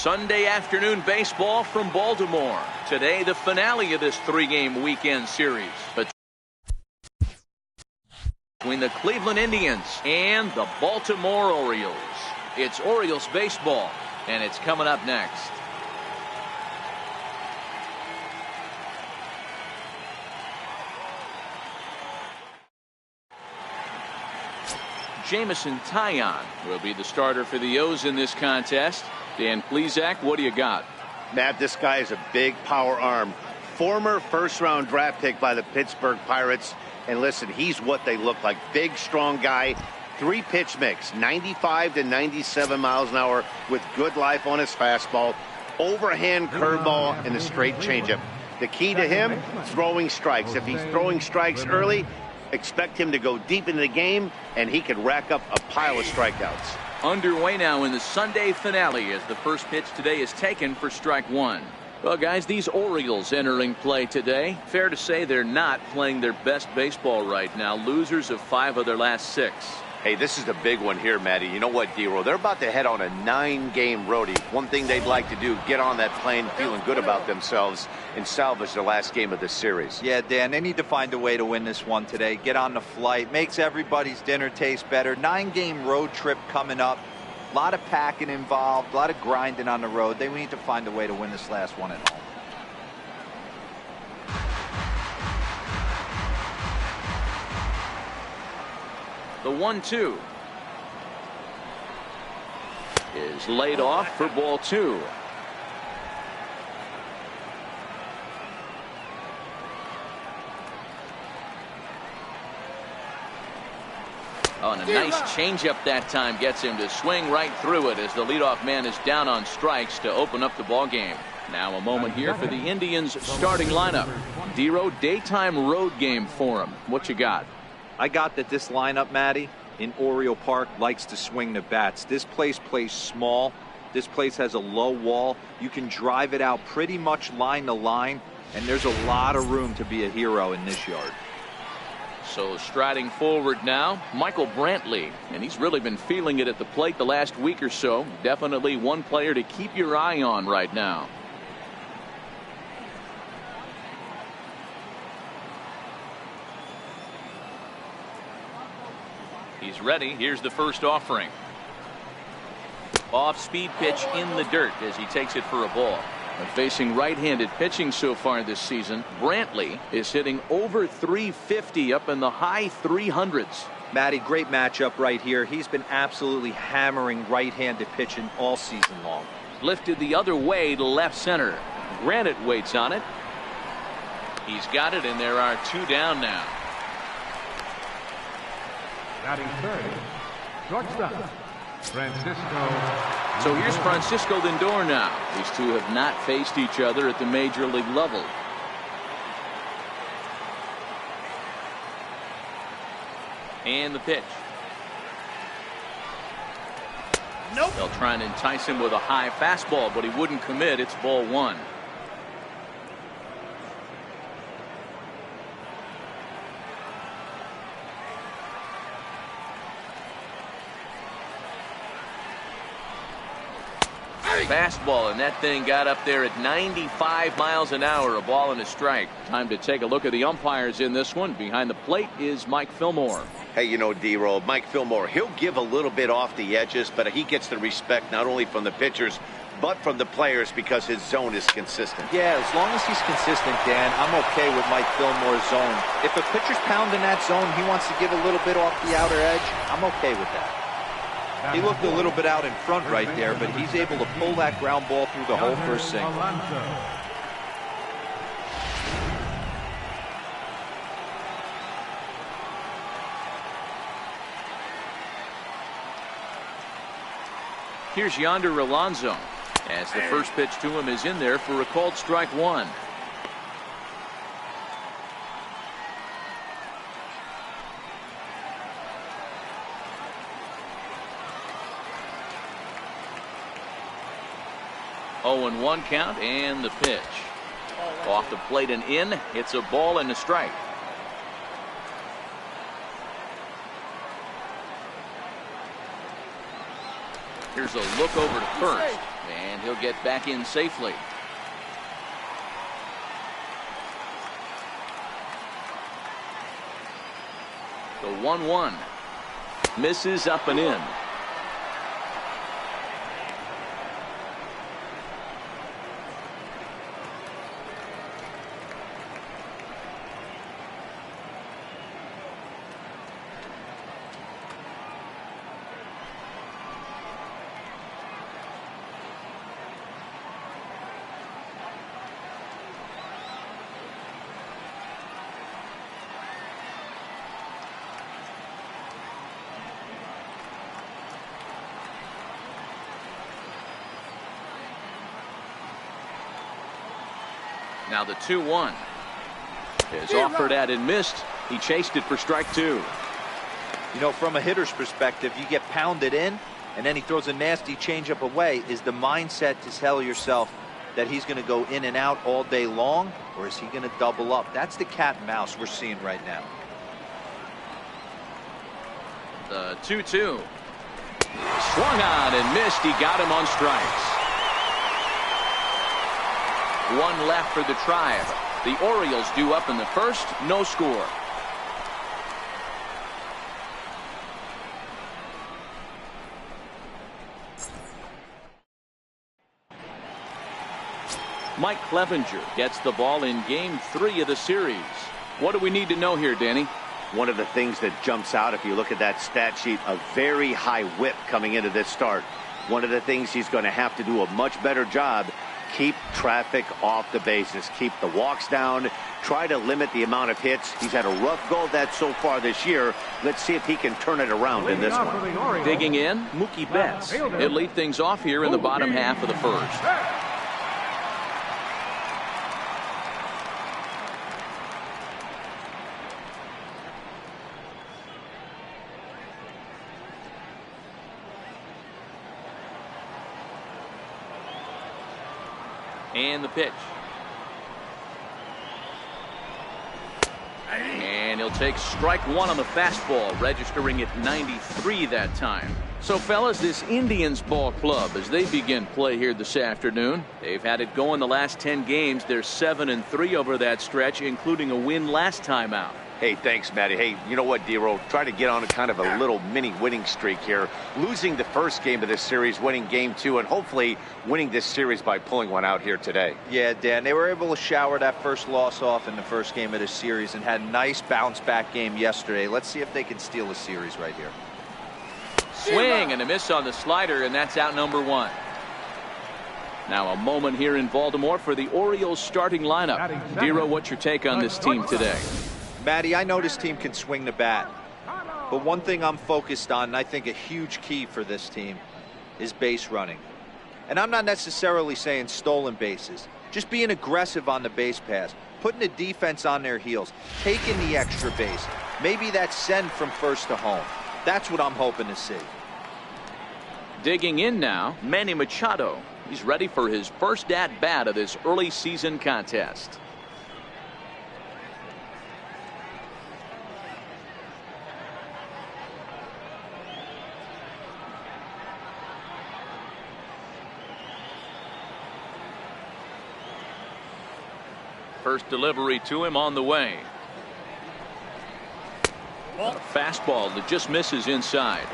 Sunday afternoon baseball from Baltimore. Today, the finale of this three-game weekend series between the Cleveland Indians and the Baltimore Orioles. It's Orioles baseball, and it's coming up next. Jamison Taillon will be the starter for the O's in this contest. Dan Plesac, what do you got? Matt, this guy is a big power arm. Former first-round draft pick by the Pittsburgh Pirates. And listen, he's what they look like. Big, strong guy. 3-pitch mix, 95 to 97 miles an hour with good life on his fastball. Overhand curveball and a straight changeup. The key to him, throwing strikes. If he's throwing strikes early, expect him to go deep into the game, and he could rack up a pile of strikeouts. Underway now in the Sunday finale as the first pitch today is taken for strike one. Well, guys, these Orioles entering play today, fair to say they're not playing their best baseball right now. Losers of 5 of their last 6. Hey, this is a big one here, Matty. You know what, D-Roll? They're about to head on a 9-game roadie. One thing they'd like to do, get on that plane feeling good about themselves and salvage the last game of this series. Yeah, Dan, they need to find a way to win this one today. Get on the flight. Makes everybody's dinner taste better. 9-game road trip coming up. A lot of packing involved, a lot of grinding on the road. They need to find a way to win this last one at home. The 1-2 is laid off for ball 2. Oh, and a nice changeup that time gets him to swing right through it as the leadoff man is down on strikes to open up the ball game. Now a moment here for the Indians starting lineup. D-Row, daytime road game for him. What you got? I got that this lineup, Matty, in Oriole Park likes to swing the bats. This place plays small. This place has a low wall. You can drive it out pretty much line to line, and there's a lot of room to be a hero in this yard. So striding forward now, Michael Brantley, and he's really been feeling it at the plate the last week or so. Definitely one player to keep your eye on right now. He's ready. Here's the first offering. Off-speed pitch in the dirt as he takes it for a ball. And facing right-handed pitching so far this season, Brantley is hitting over 350 up in the high 300s. Matty, great matchup right here. He's been absolutely hammering right-handed pitching all season long. Lifted the other way to left center. Granite waits on it. He's got it, and there are 2 down now. Batting third, shortstop, Francisco. So here's Francisco Lindor now. These two have not faced each other at the major league level. And the pitch. Nope. They'll try and entice him with a high fastball, but he wouldn't commit. It's ball 1. Fastball, and that thing got up there at 95 miles an hour. A ball and a strike. Time to take a look at the umpires in this one. Behind the plate is Mike Fillmore. Hey, you know, D-Roll, Mike Fillmore, he'll give a little bit off the edges, but he gets the respect not only from the pitchers but from the players because his zone is consistent. Yeah, as long as he's consistent, Dan, I'm okay with Mike Fillmore's zone. If a pitcher's pounding that zone, he wants to give a little bit off the outer edge, I'm okay with that. He looked a little bit out in front right there, but he's able to pull that ground ball through the hole for a single. Here's Yonder Alonso as the first pitch to him is in there for a called strike 1. Oh, and 1 count, and the pitch. Off the plate and in. It's a ball and a strike. Here's a look over to first. And And he'll get back in safely. The 1-1 misses up and in. Now the 2-1 is offered at and missed. He chased it for strike 2. You know, from a hitter's perspective, you get pounded in and then he throws a nasty changeup away. Is the mindset to tell yourself that he's going to go in and out all day long, or is he going to double up? That's the cat and mouse we're seeing right now. The 2-2 swung on and missed. He got him on strikes. One left for the Tribe. The Orioles due up in the first. No score. Mike Clevenger gets the ball in game 3 of the series. What do we need to know here, Danny? One of the things that jumps out if you look at that stat sheet, a very high whip coming into this start. One of the things he's going to have to do a much better job, keep traffic off the bases, keep the walks down, try to limit the amount of hits. He's had a rough go of that so far this year. Let's see if he can turn it around in this one. Digging in, Mookie Betts. He'll lead things off here in the bottom half of the first. And the pitch. And he'll take strike 1 on the fastball, registering at 93 that time. So, fellas, this Indians ball club, as they begin play here this afternoon, they've had it going the last 10 games. They're 7-3 over that stretch, including a win last time out. Hey, thanks, Matty. Hey, you know what, D-Roll? Try to get on a kind of a little mini winning streak here. Losing the first game of this series, winning game 2, and hopefully winning this series by pulling one out here today. Yeah, Dan, they were able to shower that first loss off in the first game of this series and had a nice bounce-back game yesterday. Let's see if they can steal a series right here. Swing and a miss on the slider, and that's out number 1. Now a moment here in Baltimore for the Orioles starting lineup. Dero, what's your take on this team today? Matty, I know this team can swing the bat, but one thing I'm focused on, and I think a huge key for this team, is base running. And I'm not necessarily saying stolen bases, just being aggressive on the base pass, putting the defense on their heels, taking the extra base. Maybe that's send from first to home. That's what I'm hoping to see. Digging in now, Manny Machado. He's ready for his first at-bat of this early season contest. First delivery to him on the way. A fastball that just misses inside.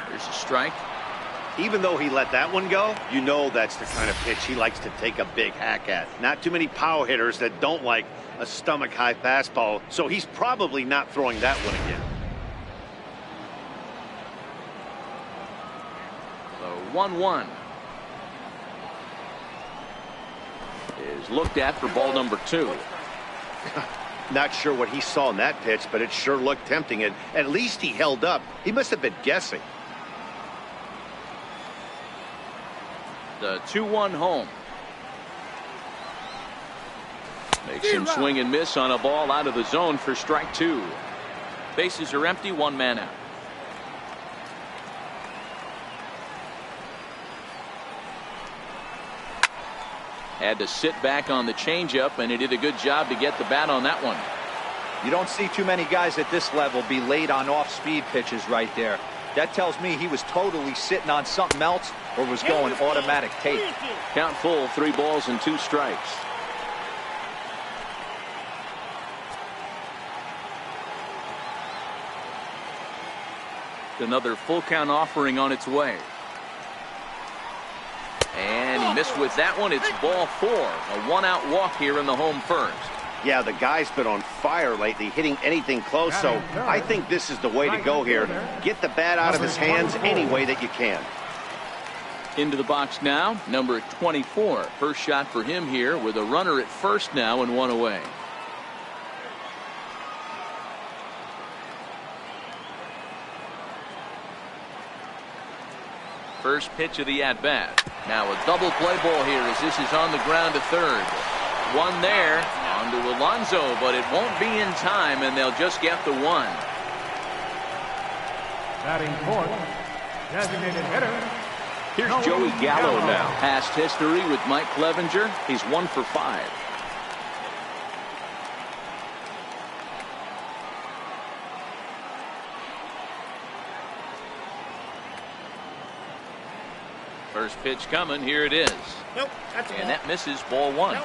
There's a strike. Even though he let that one go, you know that's the kind of pitch he likes to take a big hack at. Not too many power hitters that don't like a stomach-high fastball, so he's probably not throwing that one again. 1-1 is looked at for ball number 2. Not sure what he saw in that pitch, but it sure looked tempting. And at least he held up. He must have been guessing. The 2-1 home. Makes him swing and miss on a ball out of the zone for strike 2. Bases are empty, 1 man out. Had to sit back on the changeup, and he did a good job to get the bat on that one. You don't see too many guys at this level be late on off-speed pitches right there. That tells me he was totally sitting on something else or was going automatic tape. Count full, 3 balls and 2 strikes. Another full count offering on its way. And he missed with that one. It's ball 4. A 1-out walk here in the home first. Yeah, the guy's been on fire lately, hitting anything close, so I think this is the way to go here. Get the bat out of his hands any way that you can. Into the box now, number 24. First shot for him here with a runner at first now and 1 away. First pitch of the at-bat. Now a double play ball here as this is on the ground to third. One there, on to Alonso, but it won't be in time, and they'll just get the 1. Batting fourth, designated hitter. Here's Joey Gallo now. Past history with Mike Clevenger. He's 1 for 5. First pitch coming. Here it is. Nope, that's and that misses, ball 1.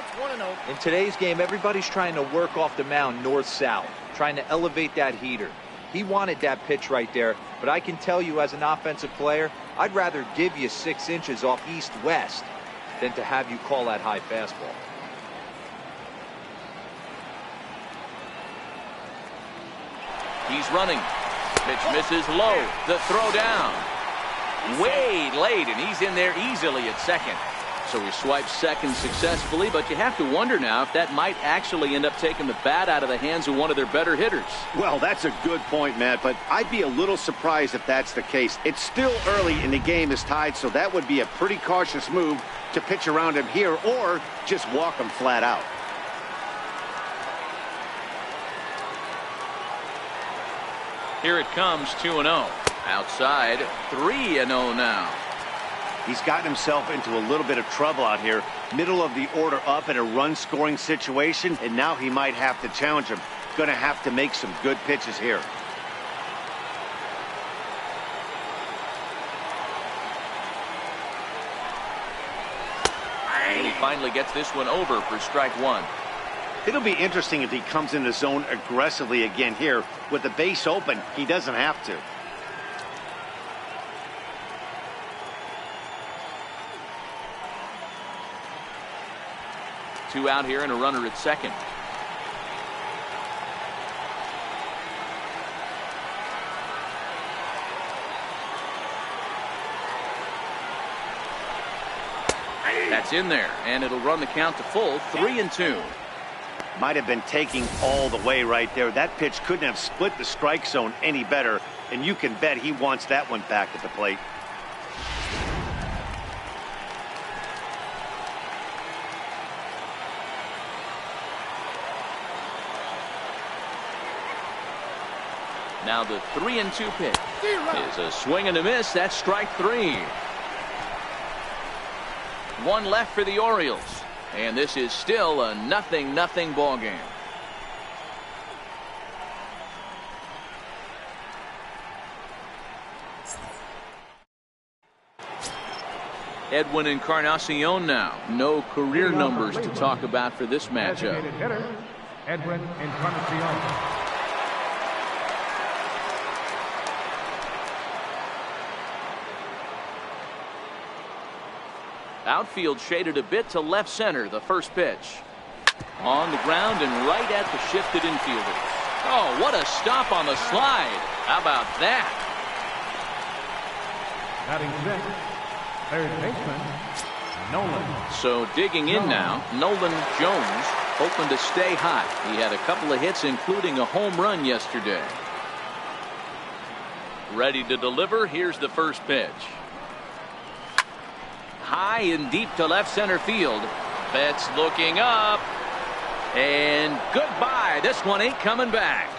In today's game, everybody's trying to work off the mound north-south, trying to elevate that heater. He wanted that pitch right there, but I can tell you as an offensive player, I'd rather give you 6 inches off east-west than to have you call that high fastball. He's running. Pitch misses low. The throw down. Way late, and he's in there easily at second. So he swipes second successfully, but you have to wonder now if that might actually end up taking the bat out of the hands of one of their better hitters. Well, that's a good point, Matt, but I'd be a little surprised if that's the case. It's still early and the game is tied, so that would be a pretty cautious move to pitch around him here or just walk him flat out. Here it comes, 2-0. Outside, 3-0 now. He's gotten himself into a little bit of trouble out here. Middle of the order up in a run-scoring situation, and now he might have to challenge him. Going to have to make some good pitches here. And he finally gets this one over for strike 1. It'll be interesting if he comes in the zone aggressively again here. With the base open, he doesn't have to. Two out here and a runner at second. That's in there, and it'll run the count to full, 3-2. Might have been taking all the way right there. That pitch couldn't have split the strike zone any better, and you can bet he wants that one back at the plate. Now the 3-2 pitch is a swing and a miss. That's strike 3. One left for the Orioles, and this is still a 0-0 ball game. Edwin Encarnacion now. No career numbers to talk about for this matchup. Designated hitter, Edwin Encarnacion. Outfield shaded a bit to left center. The first pitch on the ground and right at the shifted infielder. Oh, what a stop on the slide. How about that? Batting sixth, third baseman, Nolan. So digging in now, Nolan Jones, hoping to stay hot. He had a couple of hits, including a home run yesterday. Ready to deliver. Here's the first pitch. High and deep to left center field. Betts looking up. And goodbye. This one ain't coming back.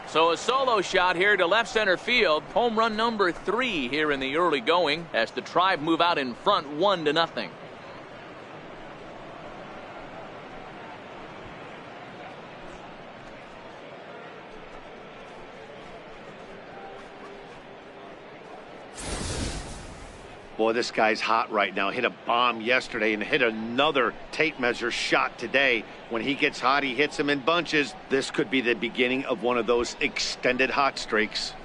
So a solo shot here to left center field. Home run number 3 here in the early going as the Tribe move out in front 1-0. Boy, this guy's hot right now. Hit a bomb yesterday and hit another tape measure shot today. When he gets hot, he hits them in bunches. This could be the beginning of one of those extended hot streaks.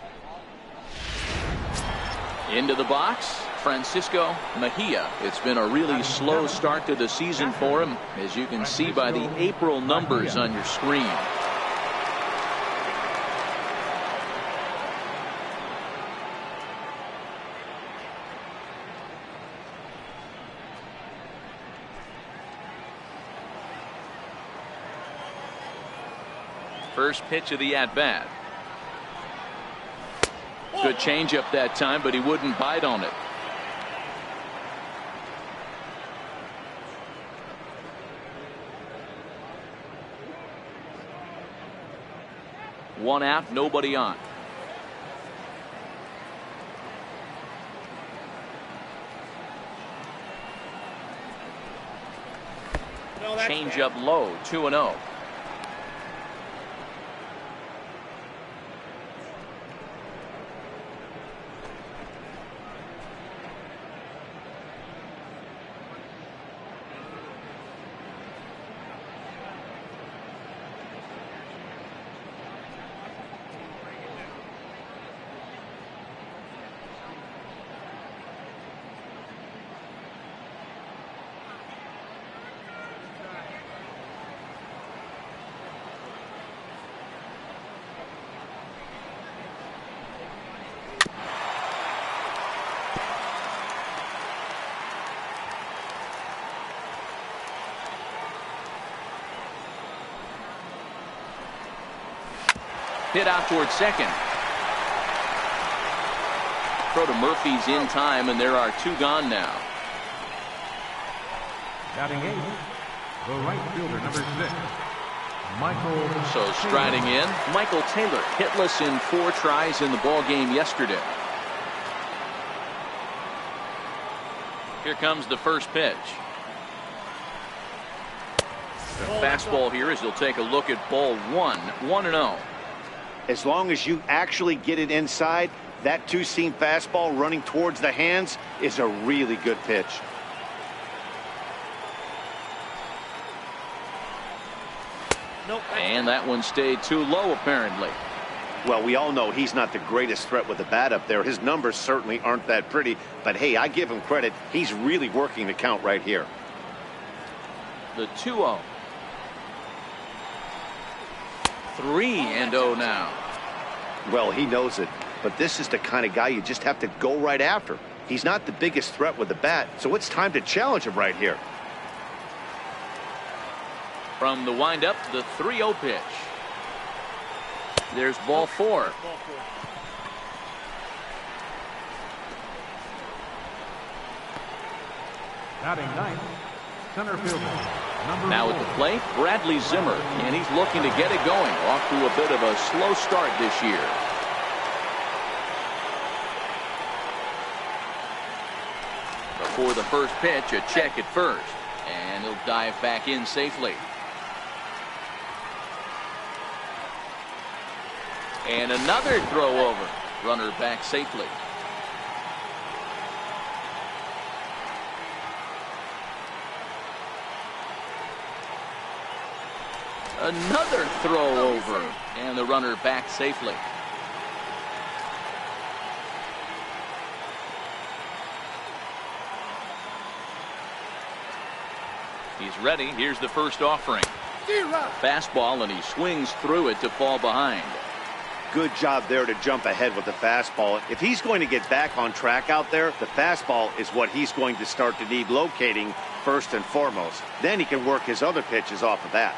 Into the box, Francisco Mejia. It's been a really slow start to the season for him, as you can see by the April numbers on your screen. First pitch of the at-bat. Good changeup that time, but he wouldn't bite on it. One out, nobody on. Changeup low, 2-0. Hit out towards second. Throw to Murphy's in time, and there are two gone now. Batting 8, the right fielder, number 6, Michael. So striding in, Michael Taylor, hitless in 4 tries in the ball game yesterday. Here comes the first pitch. The fastball here as he'll take a look at ball 1, 1-0. As long as you actually get it inside, that two-seam fastball running towards the hands is a really good pitch. And that one stayed too low, apparently. Well, we all know he's not the greatest threat with the bat up there. His numbers certainly aren't that pretty. But, hey, I give him credit. He's really working the count right here. The 2-0. 3-0 now. Well, he knows it, but this is the kind of guy you just have to go right after. He's not the biggest threat with the bat, so it's time to challenge him right here. From the windup, the 3-0 pitch. There's ball 4. Batting 9, center fielder, number Now 4. at the plate, Bradley Zimmer, and he's looking to get it going. Off to a bit of a slow start this year. Before the first pitch, a check at first, and he'll dive back in safely. And another throw over. Runner back safely. Another throw over, and the runner back safely. He's ready. Here's the first offering. Fastball, and he swings through it to fall behind. Good job there to jump ahead with the fastball. If he's going to get back on track out there, the fastball is what he's going to start to need locating first and foremost. Then he can work his other pitches off of that.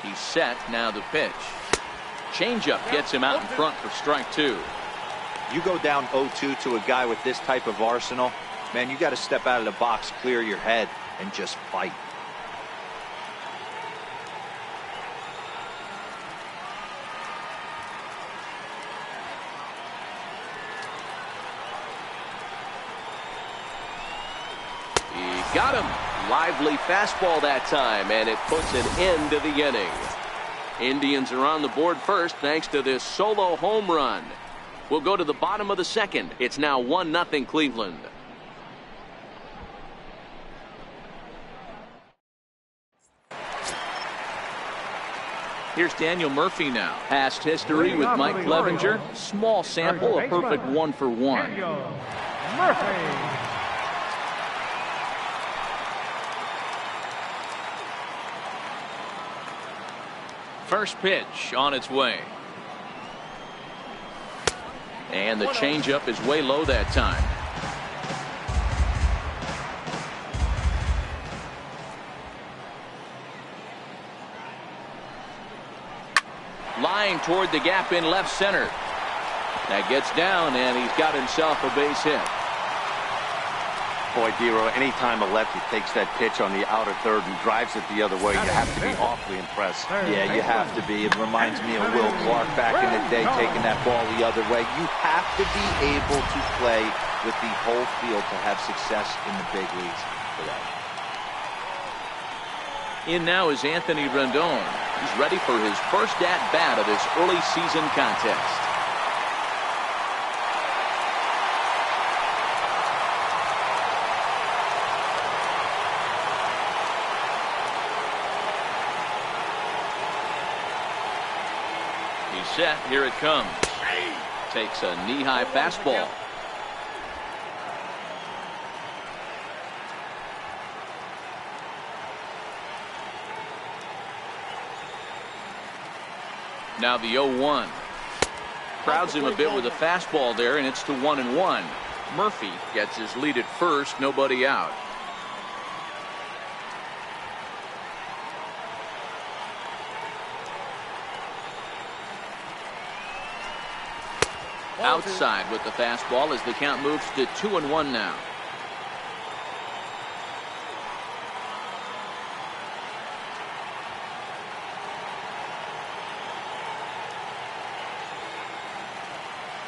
He's set. Now the pitch. Changeup gets him out in front for strike 2. You go down 0-2 to a guy with this type of arsenal, man, you got to step out of the box, clear your head, and just fight. He got him. Lively fastball that time, and it puts an end to the inning. Indians are on the board first thanks to this solo home run. We'll go to the bottom of the second. It's now 1-0 Cleveland. Here's Daniel Murphy now. Past history with Mike Clevenger. Small sample, a perfect 1-for-1. Daniel Murphy. First pitch on its way. And the changeup is way low that time. Line toward the gap in left center. That gets down, and he's got himself a base hit. Boy, Dero, anytime a lefty takes that pitch on the outer third and drives it the other way, you have to be awfully impressed. Yeah, you have to be. It reminds me of Will Clark back in the day taking that ball the other way. You have to be able to play with the whole field to have success in the big leagues for that. In now is Anthony Rendon. He's ready for his first at-bat of this early season contest. He's set. Here it comes. Takes a knee-high fastball. Now the 0-1. Crowds him a bit with a fastball there, and it's to 1-1. Murphy gets his lead at first, nobody out. Outside with the fastball as the count moves to 2-1 now.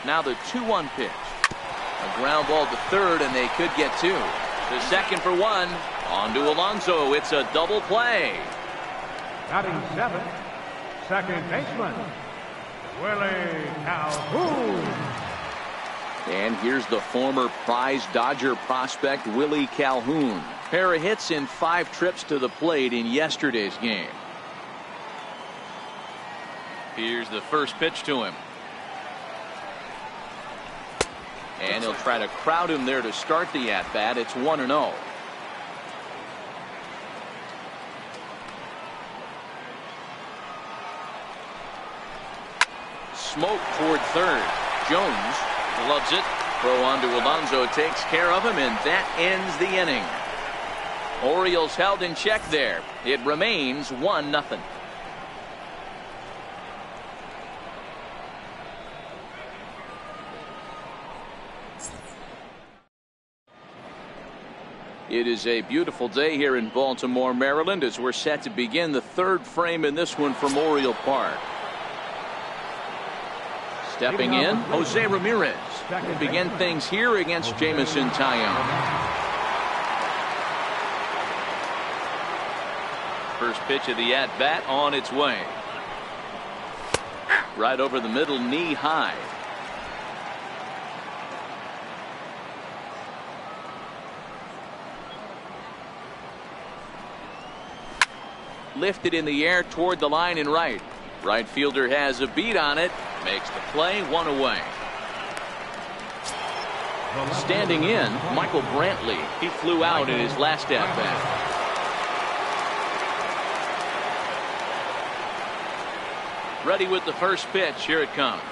Now the 2-1 pitch. A ground ball to third, and they could get two. To second for one. On to Alonso. It's a double play. Batting seventh, second baseman, Willie Calhoun. And here's the former prize Dodger prospect, Willie Calhoun. Pair of hits in 5 trips to the plate in yesterday's game. Here's the first pitch to him. And he'll try to crowd him there to start the at-bat. It's 1-0. Smoke toward third. Jones loves it. Throw on to Alonso takes care of him, and that ends the inning. Orioles held in check there. It remains 1-0. It is a beautiful day here in Baltimore, Maryland, as we're set to begin the third frame in this one from Oriole Park. Stepping in, Jose Ramirez will begin things here against Jamison Tyone. First pitch of the at-bat on its way. Right over the middle, knee high. Lifted in the air toward the line and right. Right fielder has a beat on it. Makes the play, one away. Standing in, Michael Brantley. He flew out in his last at-bat. Ready with the first pitch. Here it comes.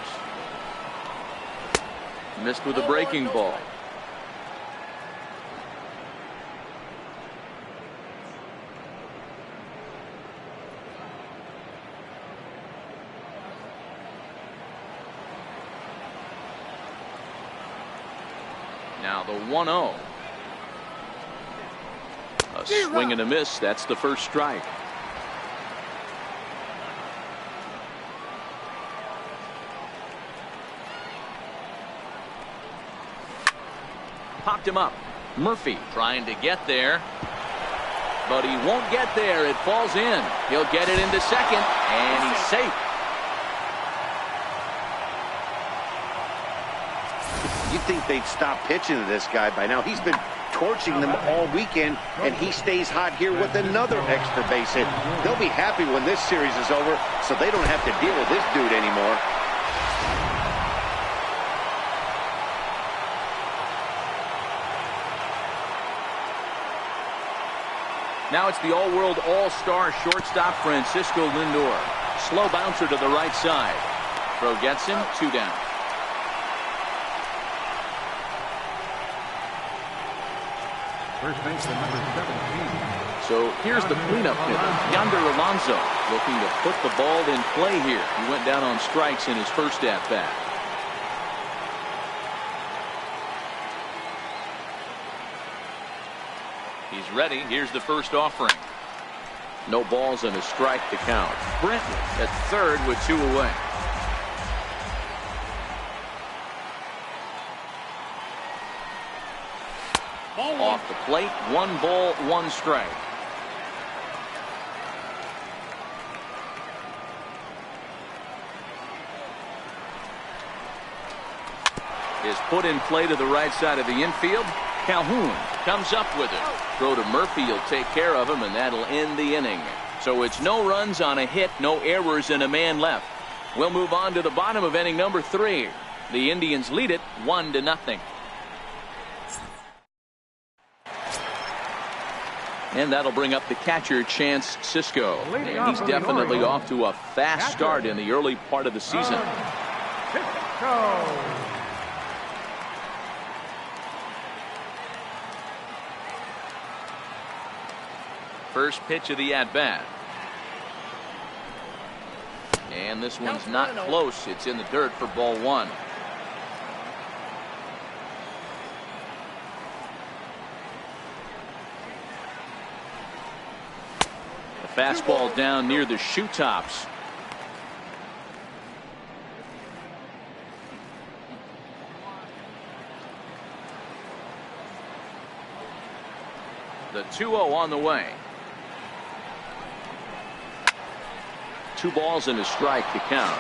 Missed with a breaking ball. Now the 1-0. A swing and a miss. That's the first strike. Popped him up. Murphy trying to get there, but he won't get there. It falls in. He'll get it into second, and he's safe. think they'd stop pitching to this guy by now. He's been torching them all weekend, and he stays hot here with another extra base hit. They'll be happy when this series is over, so they don't have to deal with this dude anymore. Now it's the all-world all-star shortstop Francisco Lindor. Slow bouncer to the right side. Throw gets him, 2 down. First baseman number 17. So here's the cleanup hitter, Yonder Alonso, looking to put the ball in play here. He went down on strikes in his first at-bat. He's ready. Here's the first offering. No balls and a strike to count. Brenton at third with 2 away. Off the plate, 1 ball, 1 strike. Is put in play to the right side of the infield. Calhoun comes up with it. Throw to Murphy, he'll take care of him, and that'll end the inning. So it's no runs on a hit, no errors, and a man left. We'll move on to the bottom of inning number 3. The Indians lead it 1-0. And that'll bring up the catcher, Chance Sisco. And he's definitely off to a fast start in the early part of the season. First pitch of the at-bat. And this one's not close. It's in the dirt for ball 1. The fastball down near the shoe tops. The 2-0 on the way. 2 balls and a strike to count.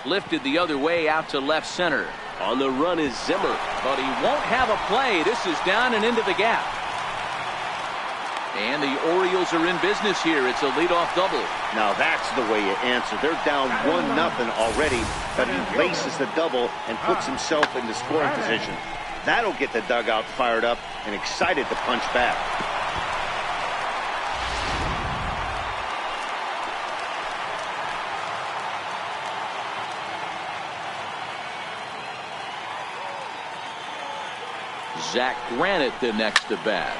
Lifted the other way out to left center. On the run is Zimmer, but he won't have a play. This is down and into the gap. And the Orioles are in business here. It's a leadoff double. Now that's the way you answer. They're down 1-0 already, but he laces the double and puts himself into scoring position. That'll get the dugout fired up and excited to punch back. Zach Granite the next to bat.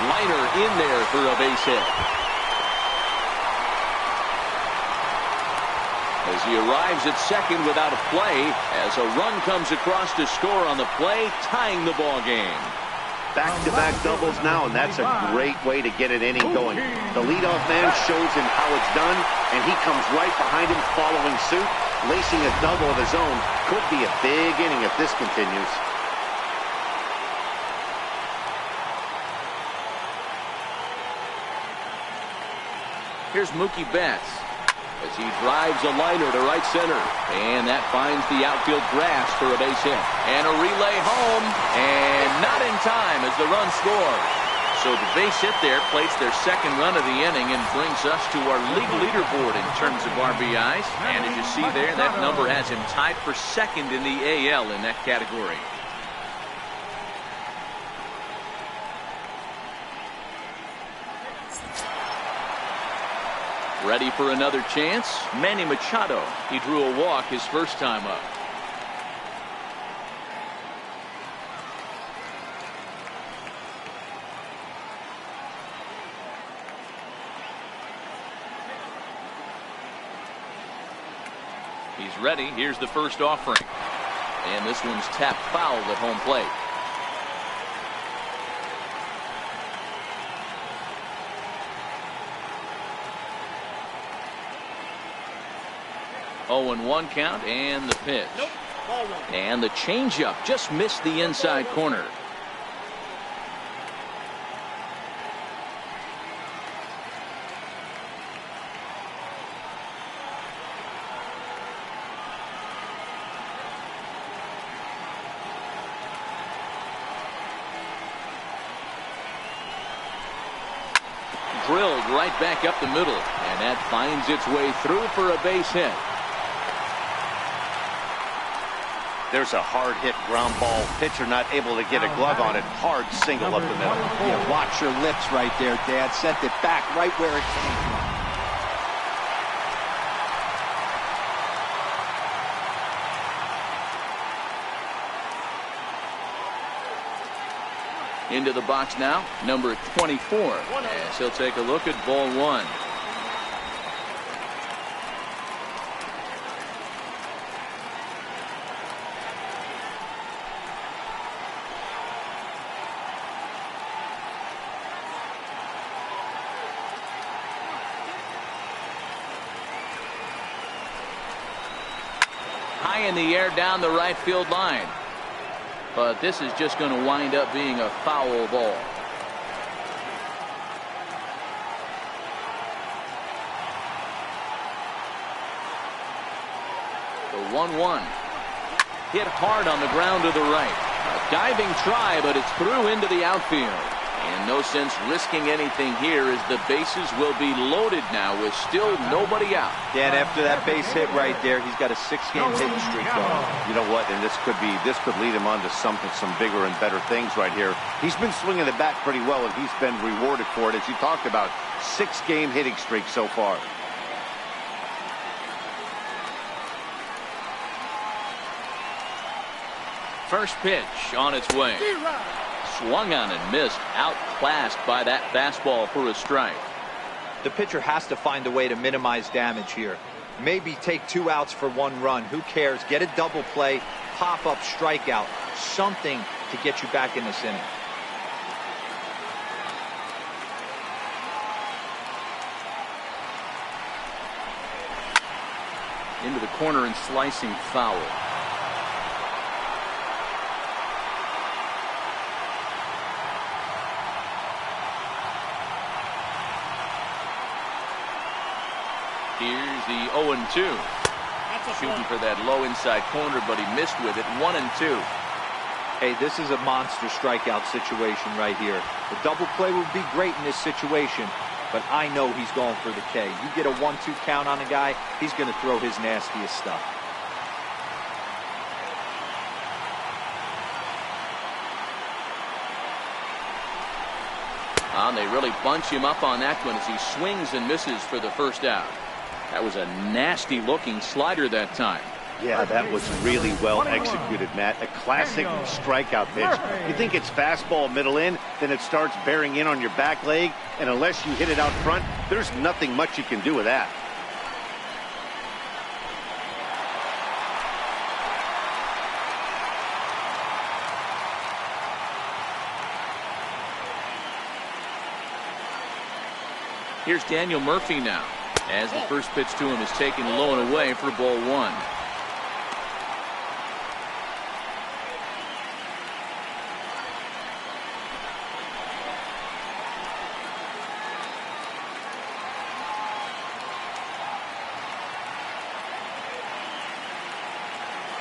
Liner in there for a base hit. As he arrives at second without a play, as a run comes across to score on the play, tying the ball game. Back-to-back doubles now, and that's a great way to get an inning going. The leadoff man shows him how it's done, and he comes right behind him following suit. Lacing a double of his own could be a big inning if this continues. Here's Mookie Betts as he drives a liner to right center. And that finds the outfield grass for a base hit. And a relay home. And not in time as the run scores. So the base hit there plates their second run of the inning and brings us to our league leaderboard in terms of RBIs. And as you see there, that number has him tied for second in the AL in that category. Ready for another chance? Manny Machado. He drew a walk his first time up. He's ready. Here's the first offering. And this one's tapped foul at home plate. Oh, and 1 count, and the pitch. And the changeup just missed the inside corner. drilled right back up the middle, and that finds its way through for a base hit. There's a hard hit ground ball. Pitcher not able to get a glove on it. Hard single up the middle. Yeah, watch your lips right there, Dad. Sent it back right where it came from. Into the box now, number 24. As he'll take a look at ball one. High in the air down the right field line. But this is just going to wind up being a foul ball. The 1-1. Hit hard on the ground to the right. A diving try, but it's through into the outfield. And no sense risking anything here as the bases will be loaded now with still nobody out. Dan, after that base hit right there, he's got a 6-game hitting streak going. You know what? And this could lead him on to some bigger and better things right here. He's been swinging the bat pretty well, and he's been rewarded for it, as you talked about. 6-game hitting streak so far. First pitch on its way. Swung on and missed, outclassed by that fastball for a strike. The pitcher has to find a way to minimize damage here. Maybe take 2 outs for 1 run. Who cares? Get a double play, pop up, strikeout, something to get you back in this inning. Into the corner and slicing foul. Here's the 0-2. Shooting for that low inside corner, but he missed with it. 1-2. Hey, this is a monster strikeout situation right here. The double play would be great in this situation, but I know he's going for the K. You get a 1-2 count on a guy, he's going to throw his nastiest stuff. And they really bunch him up on that one as he swings and misses for the first out. That was a nasty looking slider that time. Yeah, that was really well executed, Matt. A classic strikeout pitch. You think it's fastball middle in, then it starts bearing in on your back leg, and unless you hit it out front, there's nothing much you can do with that. Here's Daniel Murphy now, as the first pitch to him is taken low and away for ball one.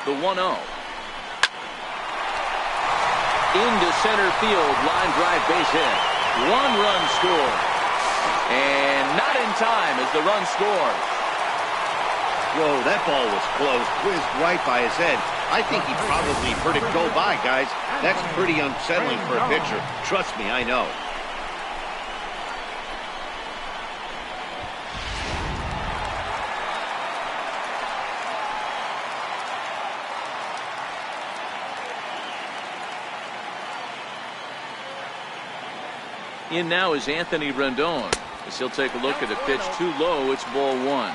The 1-0. Into center field, line drive base hit. 1-run score. And not in time as the run scores. Whoa, that ball was close, whizzed right by his head. I think he probably heard it go by, guys. That's pretty unsettling for a pitcher. Trust me, I know. In now is Anthony Rendon, as he'll take a look at a pitch too low. It's ball one.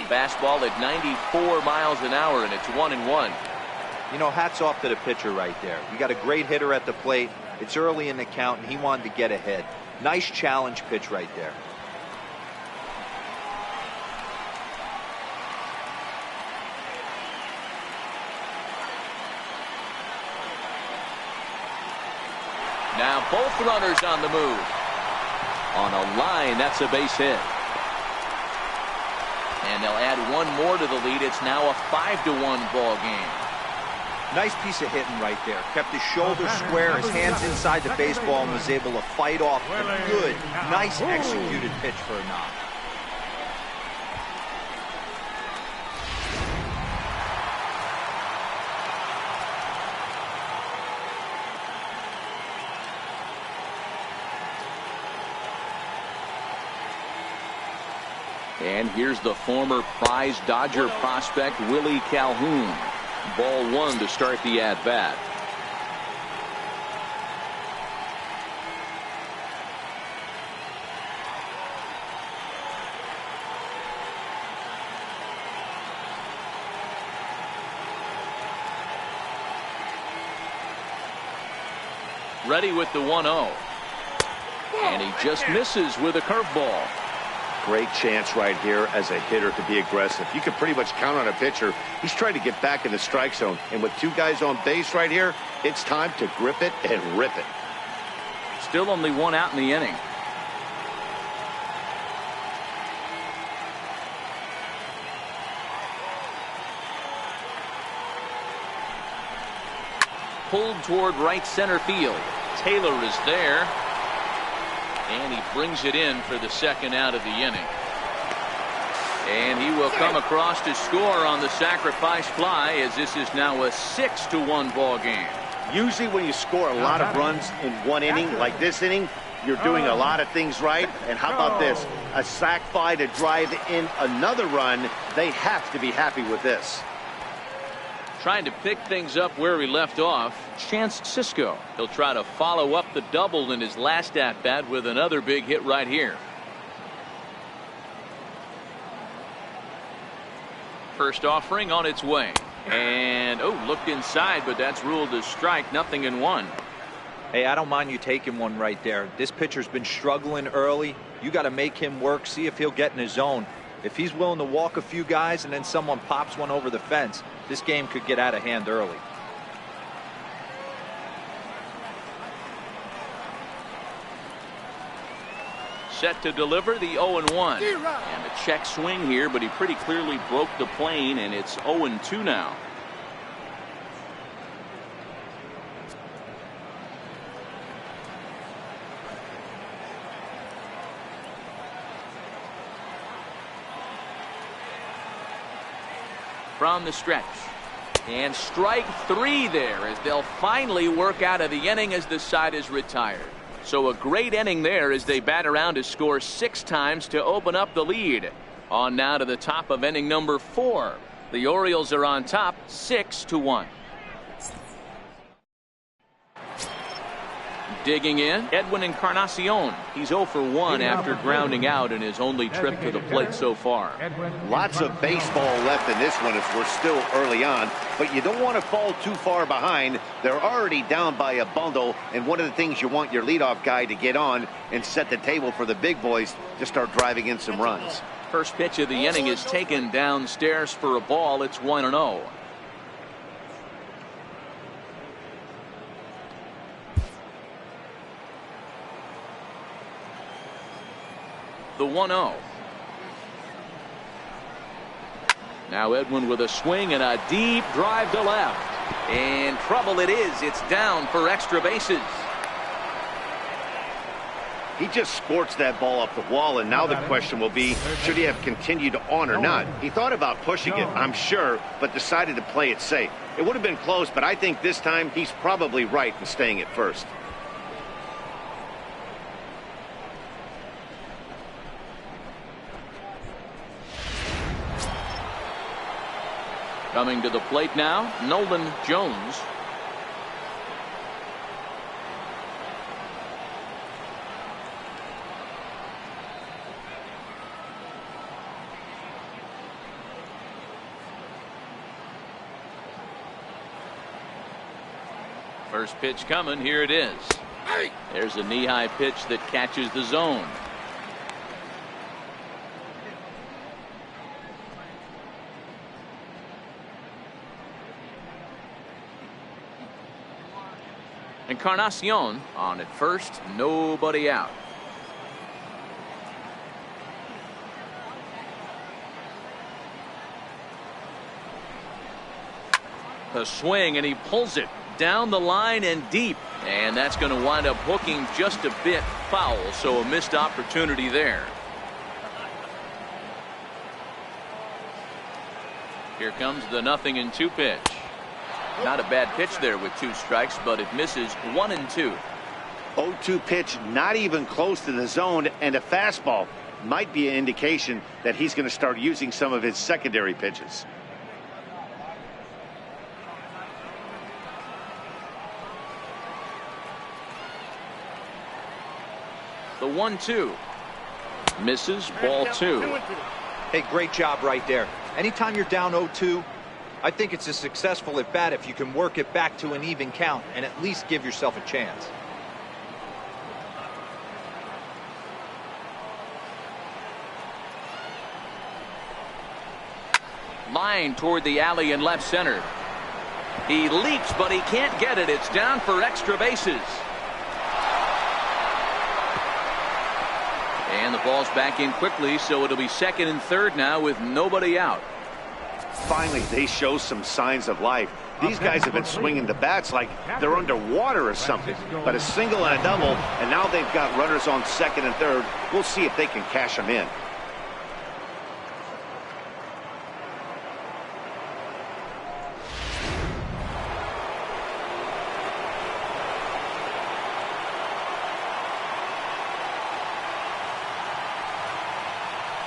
Fastball at 94 miles an hour, and it's 1-1. You know, hats off to the pitcher right there. You got a great hitter at the plate. It's early in the count, and he wanted to get ahead. Nice challenge pitch right there. Both runners on the move. On a line, that's a base hit. And they'll add one more to the lead. It's now a 5-1 ball game. Nice piece of hitting right there. Kept his shoulders square, his hands inside the baseball, and was able to fight off a good, nice executed pitch for a knock. And here's the former prize Dodger prospect, Willie Calhoun. Ball one to start the at-bat. Ready with the 1-0. And he just misses with a curveball. Great chance right here as a hitter to be aggressive. You can pretty much count on a pitcher. He's trying to get back in the strike zone. And with two guys on base right here, it's time to grip it and rip it. Still only one out in the inning. Pulled toward right center field. Taylor is there. And he brings it in for the second out of the inning. And he will come across to score on the sacrifice fly, as this is now a 6-1 ball game. Usually when you score a lot of runs in one inning, like this inning, you're doing a lot of things right. And how about this? A sac fly to drive in another run. They have to be happy with this. Trying to pick things up where he left off, Chance Sisco. He'll try to follow up the double in his last at-bat with another big hit right here. First offering on its way. And, looked inside, but that's ruled as strike. 0-1. Hey, I don't mind you taking one right there. This pitcher's been struggling early. You got to make him work, see if he'll get in his zone. If he's willing to walk a few guys and then someone pops one over the fence, this game could get out of hand early. Set to deliver the 0-1. And a check swing here, but he pretty clearly broke the plane, and it's 0-2 now. From the stretch. And strike three there, as they'll finally work out of the inning as the side is retired. So a great inning there as they bat around to score 6 times to open up the lead. On now to the top of inning number 4. The Orioles are on top 6-1. Digging in, Edwin Encarnacion. He's 0 for 1 after grounding out in his only trip to the plate so far. Lots of baseball left in this one as we're still early on, but you don't want to fall too far behind. They're already down by a bundle, and one of the things you want your leadoff guy to get on and set the table for the big boys to start driving in some runs. First pitch of the inning is taken downstairs for a ball. It's 1-0. The 1-0. Now Edwin with a swing and a deep drive to left. And trouble it is. It's down for extra bases. He just scorched that ball up the wall, and now the question will be, should he have continued on or not? He thought about pushing it, I'm sure, but decided to play it safe. It would have been close, but I think this time he's probably right in staying at first. Coming to the plate now, Nolan Jones. First pitch coming, here it is. There's a knee-high pitch that catches the zone. Encarnacion on at first, nobody out. A swing, and he pulls it down the line and deep, and that's going to wind up hooking just a bit foul, so a missed opportunity there. Here comes the 0-2 pitch. Not a bad pitch there with 2 strikes, but it misses 1-2. 0-2 pitch, not even close to the zone, and a fastball might be an indication that he's going to start using some of his secondary pitches. The 1-2 misses, ball 2. Hey, great job right there. Anytime you're down 0-2, I think it's a successful at bat if you can work it back to an even count and at least give yourself a chance. Line toward the alley in left center. He leaps, but he can't get it. It's down for extra bases. And the ball's back in quickly, so it'll be 2nd and 3rd now with nobody out. Finally, they show some signs of life. These guys have been swinging the bats like they're underwater or something. But a single and a double, and now they've got runners on 2nd and 3rd. We'll see if they can cash them in.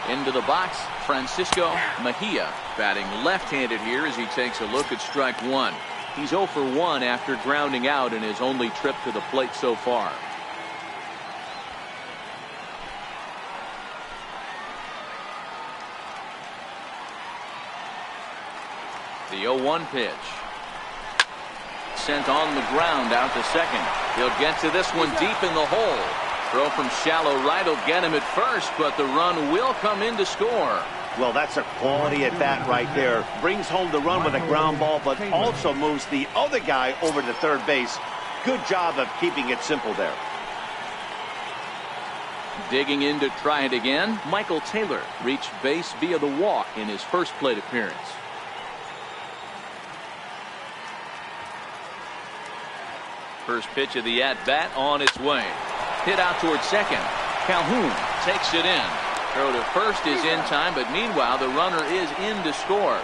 Into the box, Francisco Mejia, batting left-handed here as he takes a look at strike 1. He's 0 for 1 after grounding out in his only trip to the plate so far. The 0-1 pitch. Sent on the ground out to second. He'll get to this one deep in the hole. Throw from shallow right will get him at first, but the run will come in to score. Well, that's a quality at bat right there. Brings home the run with a ground ball, but also moves the other guy over to third base. Good job of keeping it simple there. Digging in to try it again, Michael Taylor reached base via the walk in his first plate appearance. First pitch of the at-bat on its way. Hit out towards second. Calhoun takes it in. Throw to first is in time, but meanwhile the runner is in to score.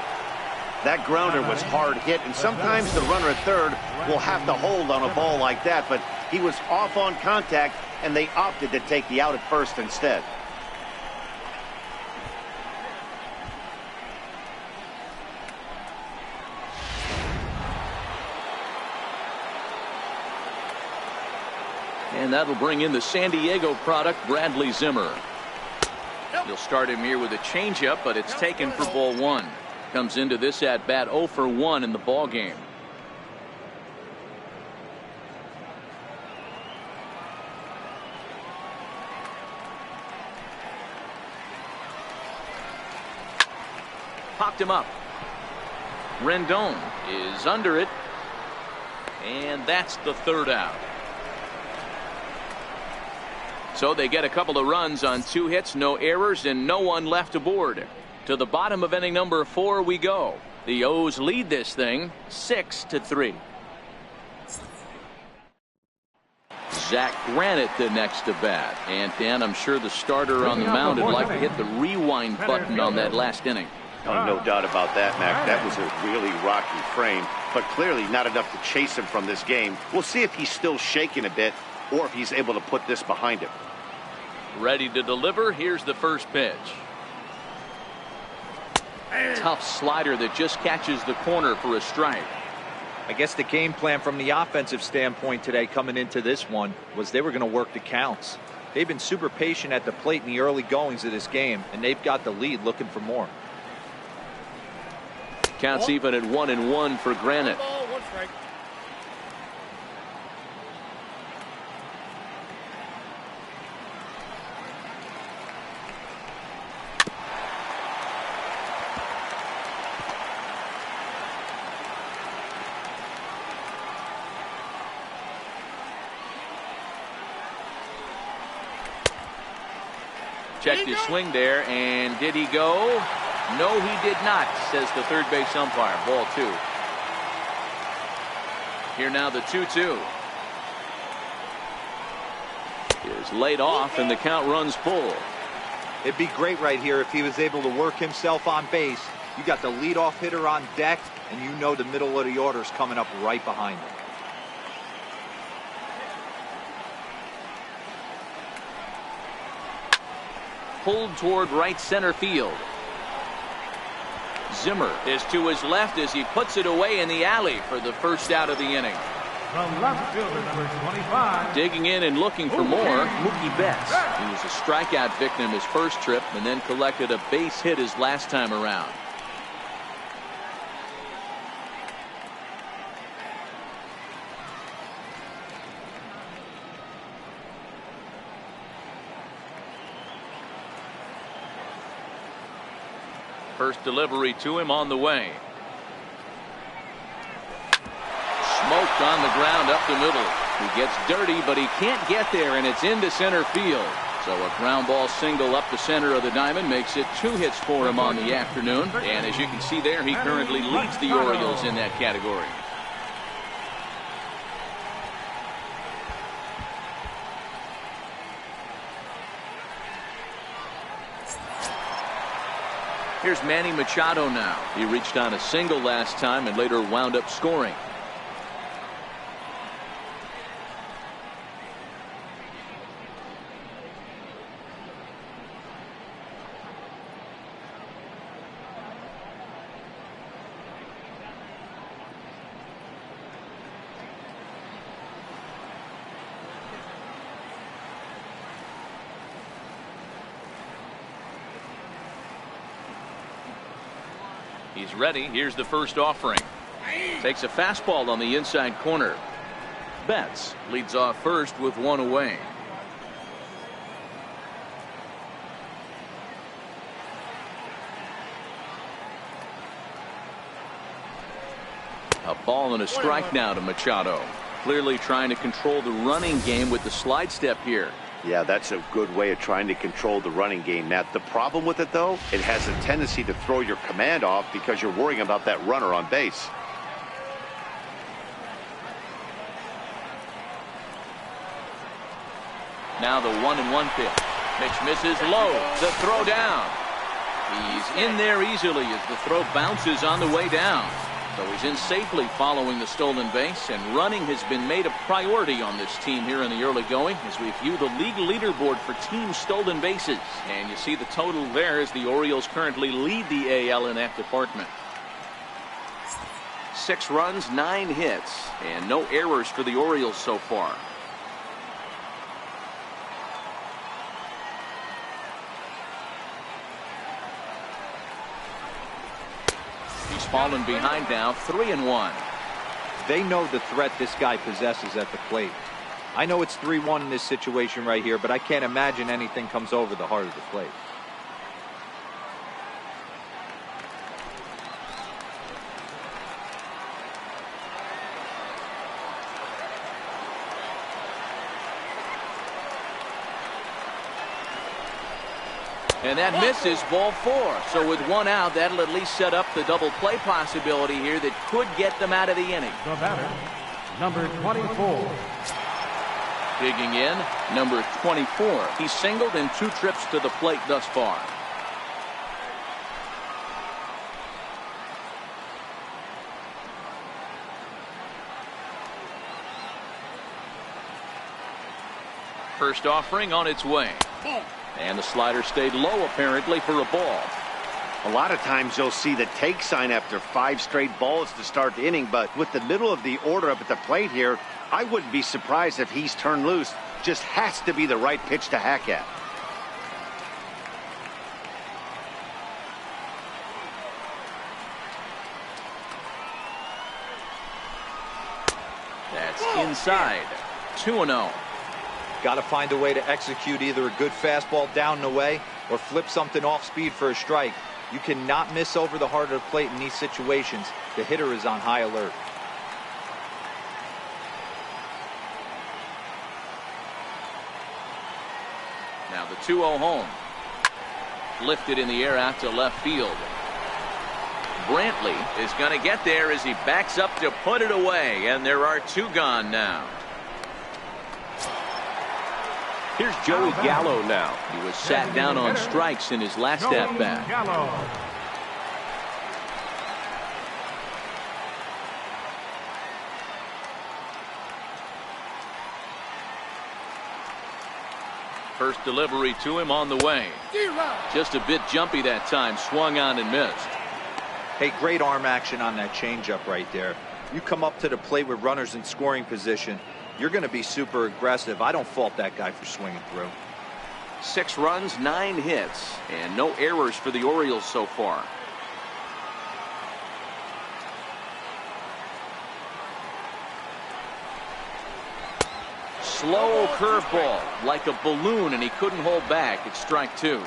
That grounder was hard hit, and sometimes the runner at third will have to hold on a ball like that, but he was off on contact, and they opted to take the out at first instead. And that'll bring in the San Diego product, Bradley Zimmer. You'll start him here with a changeup, but it's taken for ball 1. Comes into this at bat 0 for 1 in the ball game. Popped him up. Rendon is under it, and that's the 3rd out. So they get a couple of runs on 2 hits, no errors, and no one left aboard. To the bottom of inning number 4 we go. The O's lead this thing 6-3. Zach Granite the next to bat. And Dan, I'm sure the starter on the mound would like to hit the rewind button on that last inning. Oh, no doubt about that, Mac. That was a really rocky frame, but clearly not enough to chase him from this game. We'll see if he's still shaking a bit or if he's able to put this behind him. Ready to deliver. Here's the first pitch. Tough slider that just catches the corner for a strike. I guess the game plan from the offensive standpoint today coming into this one was they were going to work the counts. They've been super patient at the plate in the early goings of this game, and they've got the lead looking for more. Counts even at 1-1 for Granite. Checked his swing there, and did he go? No, he did not, says the third base umpire. Ball 2. Here now the 2-2. Is laid off, and the count runs full. It'd be great right here if he was able to work himself on base. You got the leadoff hitter on deck, and you know the middle of the order is coming up right behind him. Pulled toward right center field. Zimmer is to his left as he puts it away in the alley for the first out of the inning. From left fielder number 25. Digging in and looking for more, Mookie Betts. He was a strikeout victim his first trip and then collected a base hit his last time around. First delivery to him on the way. Smoked on the ground up the middle. He gets dirty, but he can't get there, and it's into center field. So a ground ball single up the center of the diamond makes it 2 hits for him on the afternoon. And as you can see there, he currently leads the Orioles in that category. Here's Manny Machado now. He reached on a single last time and later wound up scoring. He's ready. Here's the first offering. Takes a fastball on the inside corner. Betts leads off first with 1 away. A ball and a strike now to Machado. Clearly trying to control the running game with the slide step here. Yeah, that's a good way of trying to control the running game, Matt. The problem with it, though, it has a tendency to throw your command off because you're worrying about that runner on base. Now the 1-1 pitch. Pitch misses low. The throw down. He's in there easily as the throw bounces on the way down. So he's in safely following the stolen base, and running has been made a priority on this team here in the early going as we view the league leaderboard for team stolen bases. And you see the total there as the Orioles currently lead the AL in that department. 6 runs, 9 hits, and no errors for the Orioles so far. He's fallen behind now, 3-1. They know the threat this guy possesses at the plate. I know it's 3-1 in this situation right here, but I can't imagine anything comes over the heart of the plate. And that misses, ball 4. So with 1 out, that'll at least set up the double play possibility here that could get them out of the inning. The batter, number 24. Digging in, number 24. He's singled in 2 trips to the plate thus far. First offering on its way. And the slider stayed low apparently for a ball. A lot of times you'll see the take sign after 5 straight balls to start the inning, but with the middle of the order up at the plate here, I wouldn't be surprised if he's turned loose. Just has to be the right pitch to hack at. That's inside. 2-0. Got to find a way to execute either a good fastball down and away or flip something off speed for a strike. You cannot miss over the heart of the plate in these situations. The hitter is on high alert. Now the 2-0 home. lifted in the air out to left field. Brantley is going to get there as he backs up to put it away, and there are 2 gone now. Here's Joey Gallo now. He was sat down on strikes in his last at bat. First delivery to him on the way. Just a bit jumpy that time. Swung on and missed. Hey, great arm action on that changeup right there. You come up to the plate with runners in scoring position, you're going to be super aggressive. I don't fault that guy for swinging through. 6 runs, 9 hits, and no errors for the Orioles so far. Slow curveball, like a balloon, and he couldn't hold back. It's strike 2.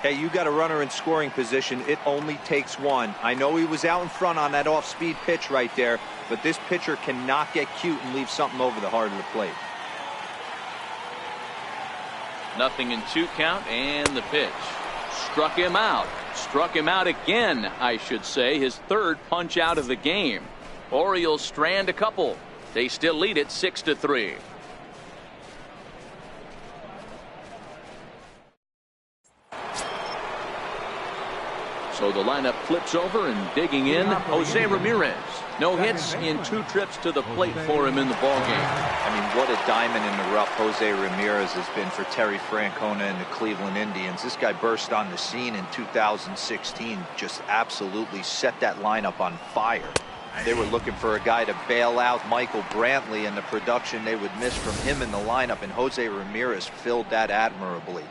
Hey, you got a runner in scoring position. It only takes one. I know he was out in front on that off-speed pitch right there, but this pitcher cannot get cute and leave something over the heart of the plate. 0-2 count, and the pitch. Struck him out. Struck him out again, I should say. His 3rd punch out of the game. Orioles strand a couple. They still lead it 6-3. So the lineup flips over, and digging in, Jose Ramirez. No hits in 2 trips to the plate for him in the ballgame. I mean, what a diamond in the rough Jose Ramirez has been for Terry Francona and the Cleveland Indians. This guy burst on the scene in 2016, just absolutely set that lineup on fire. They were looking for a guy to bail out Michael Brantley, and the production they would miss from him in the lineup, and Jose Ramirez filled that admirably.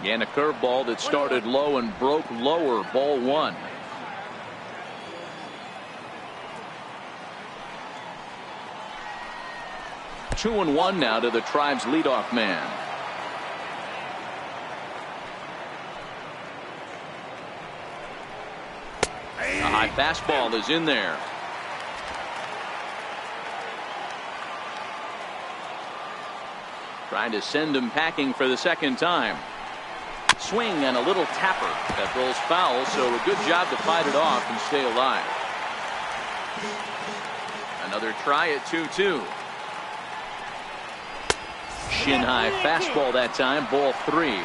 And a curveball that started low and broke lower. Ball 1. Two and 1 now to the Tribe's leadoff man. A high fastball is in there. Trying to send him packing for the 2nd time. Swing and a little tapper that rolls foul, so a good job to fight it off and stay alive. Another try at 2-2. Shin high fastball that time. Ball 3.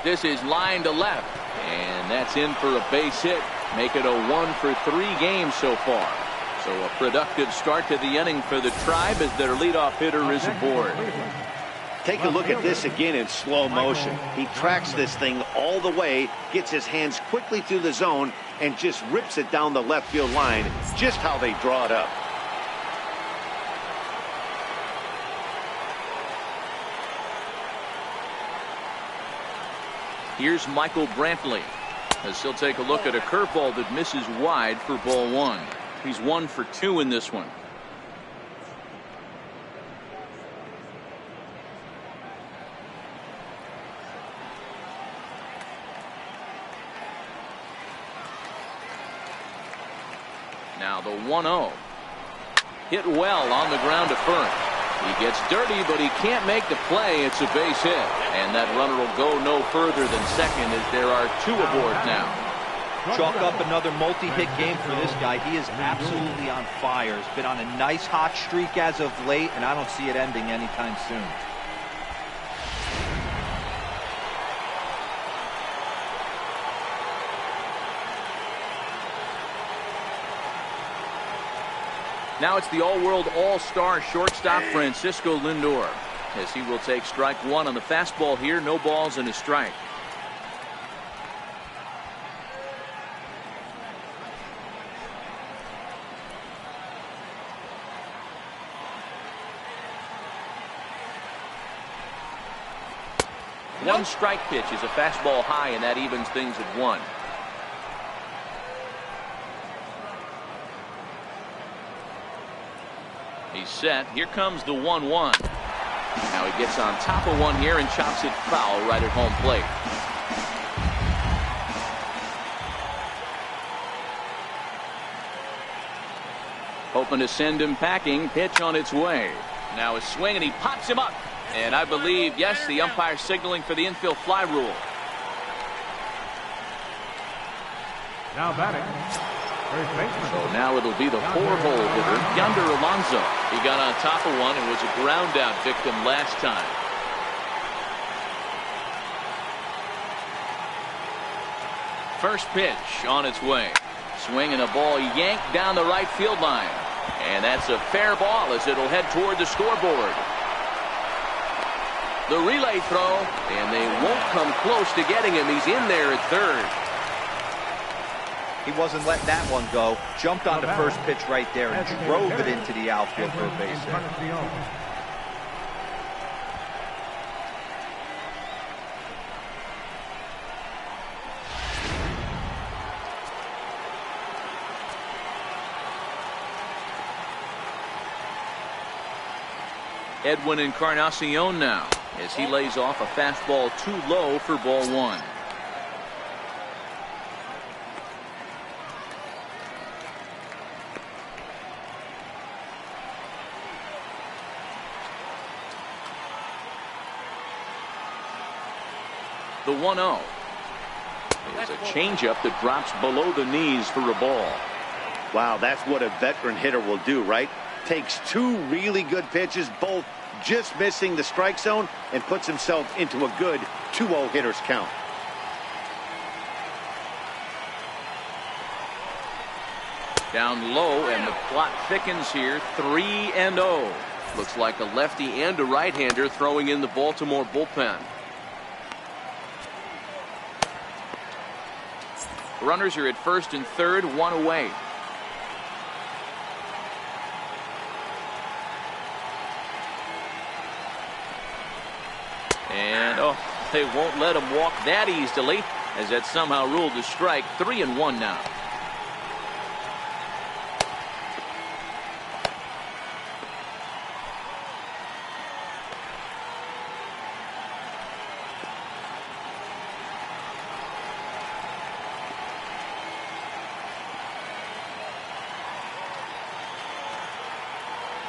This is line to left, and that's in for a base hit. Make it a 1 for 3 games so far. So a productive start to the inning for the Tribe as their leadoff hitter is aboard. Take a look at this again in slow motion. He tracks this thing all the way, gets his hands quickly through the zone, and just rips it down the left field line, just how they draw it up. Here's Michael Brantley as he'll take a look at a curveball that misses wide for ball 1. He's 1 for 2 in this one. Now the 1-0. Hit well on the ground to first. He gets dirty, but he can't make the play. It's a base hit. And that runner will go no further than second as there are 2 aboard now. Chalk up another multi-hit game for this guy. He is absolutely on fire. He's been on a nice hot streak as of late, and I don't see it ending anytime soon. Now it's the all-world all-star shortstop Francisco Lindor as he will take strike 1 on the fastball here. No balls and a strike. One strike pitch is a fastball high, and that evens things at 1. He's set. Here comes the 1-1. Now he gets on top of one here and chops it foul right at home plate. Hoping to send him packing. Pitch on its way. Now a swing and he pops him up. And I believe, yes, the umpire signaling for the infield fly rule. Now batting, first baseman. So now it'll be the 4-hole hitter, Yonder Alonso. He got on top of one and was a ground out victim last time. First pitch on its way. Swing and a ball yanked down the right field line. And that's a fair ball as it'll head toward the scoreboard. The relay throw, and they won't come close to getting him. He's in there at third. He wasn't letting that one go. Jumped on the first pitch right there and drove it into the outfield for a base hit. Edwin Encarnacion now as he lays off a fastball too low for ball one. The 1-0 is a changeup that drops below the knees for a ball. Wow, that's what a veteran hitter will do, right? Takes two really good pitches, both just missing the strike zone, and puts himself into a good 2-0 hitter's count. Down low, and the plot thickens here. 3-0. Looks like a lefty and a right-hander throwing in the Baltimore bullpen. Runners are at first and third, one away. And they won't let him walk that easily, as that's somehow ruled a strike. 3-1 now.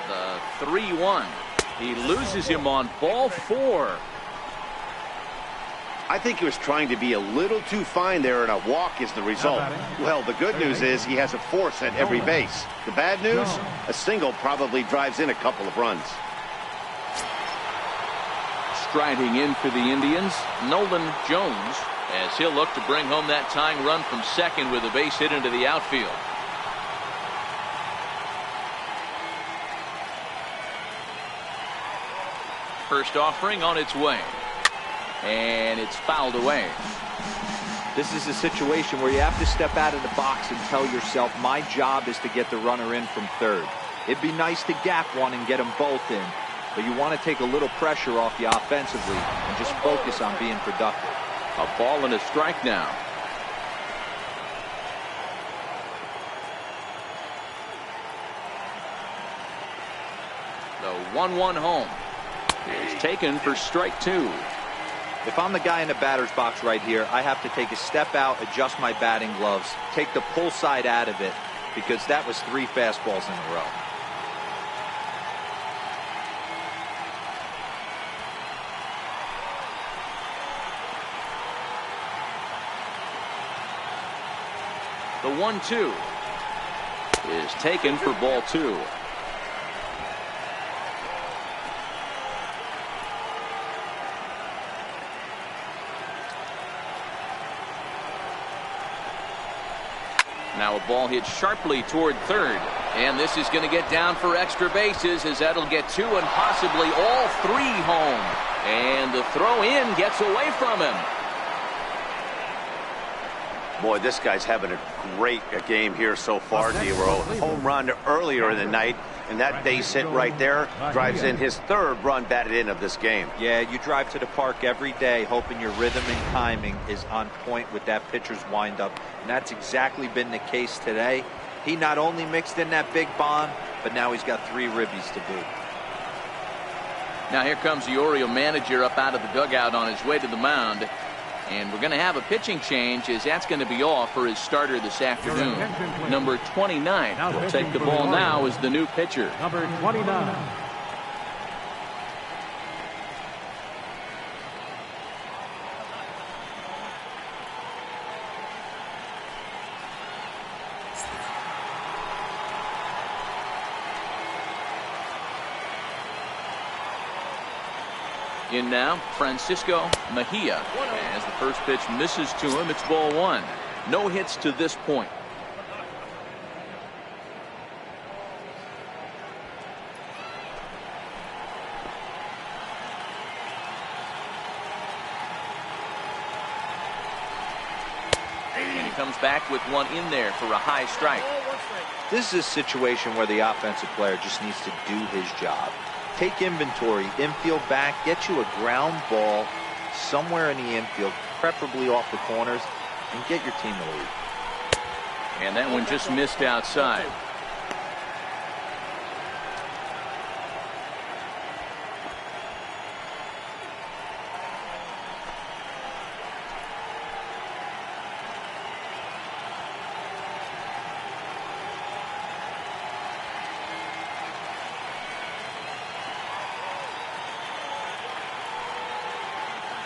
The 3-1. He loses him on ball 4. I think he was trying to be a little too fine there, and a walk is the result. Well, the good news is he has a force at every base. The bad news, a single probably drives in a couple of runs. Striding in for the Indians, Nolan Jones, as he'll look to bring home that tying run from second with a base hit into the outfield. First offering on its way. And it's fouled away. This is a situation where you have to step out of the box and tell yourself, my job is to get the runner in from third. It'd be nice to gap one and get them both in, but you want to take a little pressure off you offensively and just focus on being productive. A ball and a strike now. The 1-1 home is taken for strike 2. If I'm the guy in the batter's box right here, I have to take a step out, adjust my batting gloves, take the pull side out of it, because that was 3 fastballs in a row. The 1-2 is taken for ball 2. Now a ball hit sharply toward third, and this is going to get down for extra bases, as that'll get 2 and possibly all 3 home. And the throw in gets away from him. Boy, this guy's having a great game here so far, D-Row. Home run earlier in the night, and that base hit right there drives in his 3rd run batted in of this game. Yeah, you drive to the park every day hoping your rhythm and timing is on point with that pitcher's windup, and that's exactly been the case today. He not only mixed in that big bomb, but now he's got 3 ribbies to boot. Now here comes the Oriole manager up out of the dugout on his way to the mound. And we're going to have a pitching change, as that's going to be off for his starter this afternoon. Number 29 will take the ball now as the new pitcher. Number 29. In now, Francisco Mejia. As the first pitch misses to him, it's ball 1. No hits to this point. And he comes back with one in there for a high strike. This is a situation where the offensive player just needs to do his job. Take inventory, infield back, get you a ground ball somewhere in the infield, preferably off the corners, and get your team the lead. And that one just missed outside.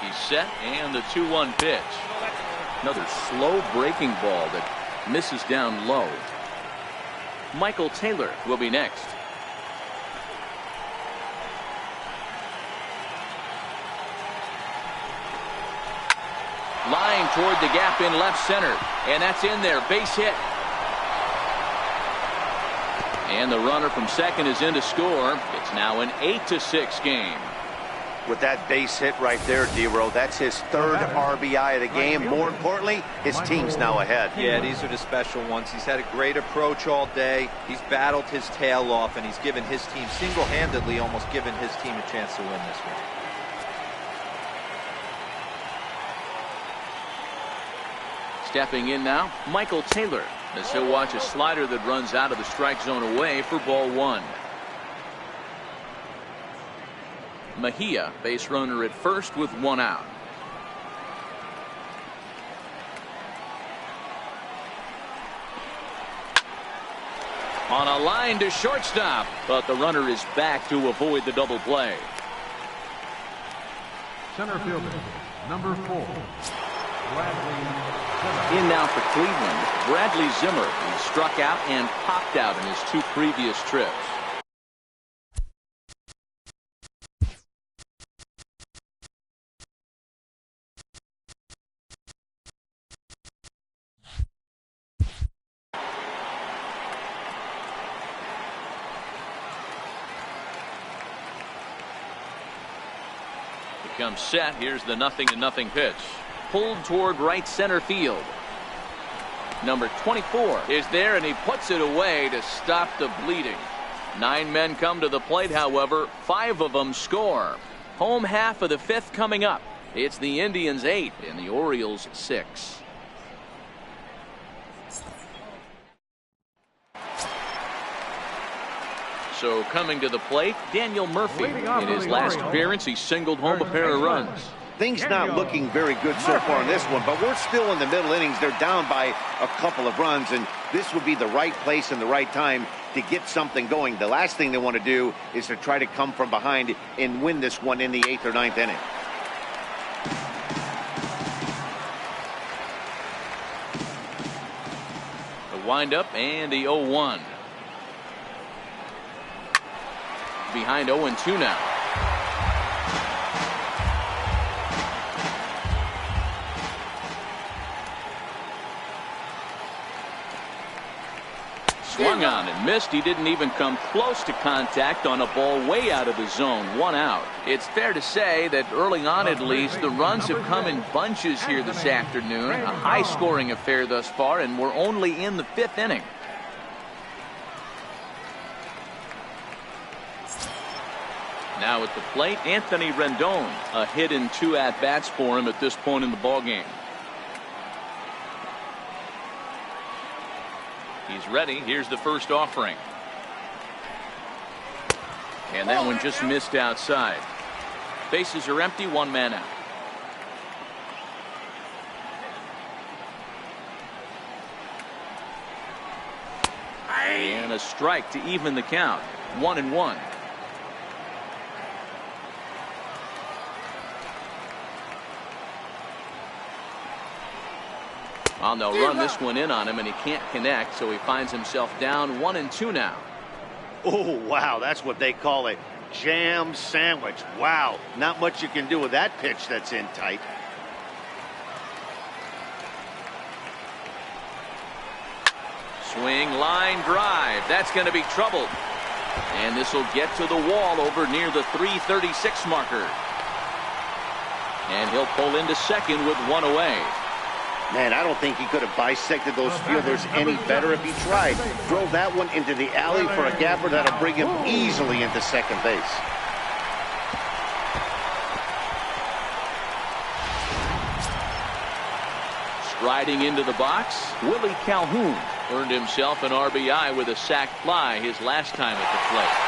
He's set, and the 2-1 pitch. Another slow breaking ball that misses down low. Michael Taylor will be next. Line toward the gap in left center, and that's in there. Base hit. And the runner from second is in to score. It's now an 8-6 game. With that base hit right there, D-Row, that's his 3rd RBI of the game. More importantly, his team's now ahead. Yeah, these are the special ones. He's had a great approach all day. He's battled his tail off, and he's given his team single-handedly, almost given his team a chance to win this one. Stepping in now, Michael Taylor, as he'll watch a slider that runs out of the strike zone away for ball 1. Mejia, base runner at first with 1 out. On a line to shortstop, but the runner is back to avoid the double play. Center fielder, number 4. Bradley. In now for Cleveland, Bradley Zimmer. He struck out and popped out in his 2 previous trips. Comes set. Here's the 0-0 pitch. Pulled toward right center field. Number 24 is there, and he puts it away to stop the bleeding. 9 men come to the plate, however. 5 of them score. Home half of the 5th coming up. It's the Indians 8 and the Orioles 6. So coming to the plate, Daniel Murphy. In his last appearance, he singled home a pair of runs. Things not looking very good so far in this one, but we're still in the middle innings. They're down by a couple of runs, and this would be the right place and the right time to get something going. The last thing they want to do is to try to come from behind and win this one in the 8th or 9th inning. The windup and the 0-1. Behind 0-2 now. Swung on and missed. He didn't even come close to contact on a ball way out of the zone. 1 out. It's fair to say that early on, at least, the runs have come in bunches here this afternoon. A high-scoring affair thus far, and we're only in the 5th inning. Now at the plate, Anthony Rendon. A hit in 2 at-bats for him at this point in the ballgame. He's ready. Here's the first offering. And that one just missed outside. Bases are empty, one man out. And a strike to even the count. 1-1. Well, they'll run this one in on him, and he can't connect, so he finds himself down 1-2 now. Oh, wow, that's what they call a jam sandwich. Wow, not much you can do with that pitch that's in tight. Swing, line drive. That's going to be trouble. And this will get to the wall over near the 336 marker. And he'll pull into second with one away. Man, I don't think he could have bisected those fielders any better if he tried. Drove that one into the alley for a gapper that'll bring him easily into second base. Striding into the box, Willie Calhoun earned himself an RBI with a sac fly his last time at the plate.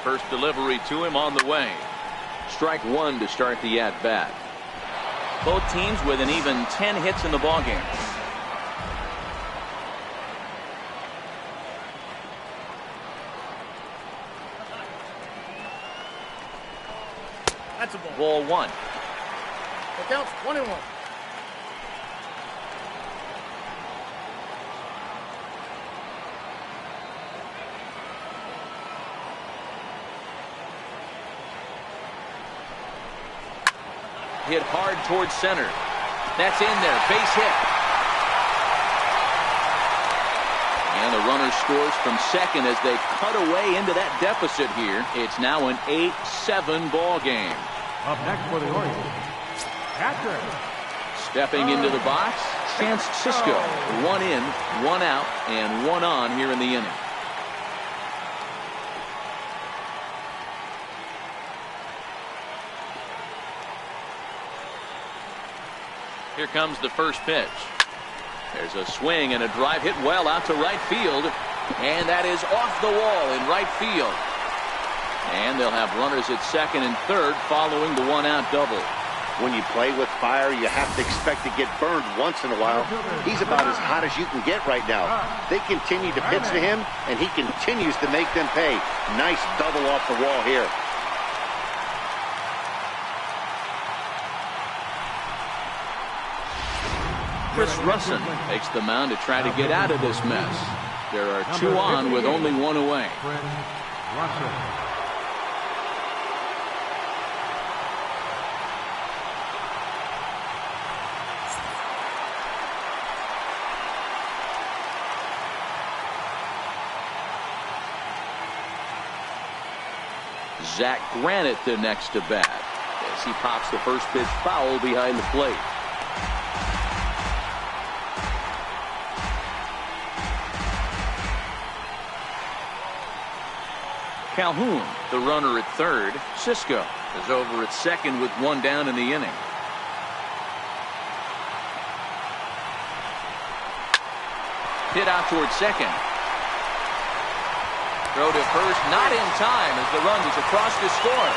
First delivery to him on the way. Strike one to start the at-bat. Both teams with an even 10 hits in the ballgame. That's a ball. Ball one. The count's 1-1. Hit hard towards center. That's in there. Base hit. And the runner scores from second as they cut away into that deficit here. It's now an 8-7 ball game. Up next for the Orioles, catcher. Stepping into the box, Chance Sisco. One in, one out, and one on here in the inning. Here comes the first pitch. There's a swing and a drive hit well out to right field. And that is off the wall in right field. And they'll have runners at second and third following the one-out double. When you play with fire, you have to expect to get burned once in a while. He's about as hot as you can get right now. They continue to pitch to him, and he continues to make them pay. Nice double off the wall here. Chris Russin takes the mound to try to get out of this mess. There are two on with only one away. Zach Granite the next to bat as he pops the first pitch foul behind the plate. Calhoun, the runner at third. Sisco is over at second with one down in the inning. Hit out towards second. Throw to first, not in time as the run is across to score.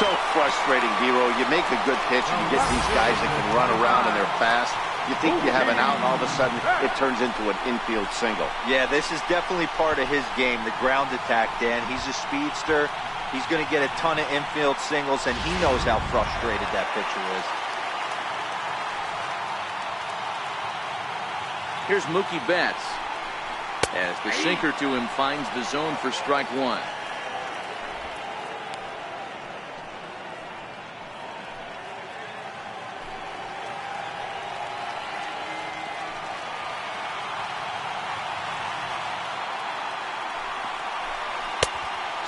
So frustrating, Hero. You make a good pitch and you get these guys that can run around and they're fast. You think you have an out, and all of a sudden it turns into an infield single. Yeah, this is definitely part of his game, the ground attack, Dan. He's a speedster. He's going to get a ton of infield singles, and he knows how frustrated that pitcher is. Here's Mookie Betts as the sinker to him finds the zone for strike one.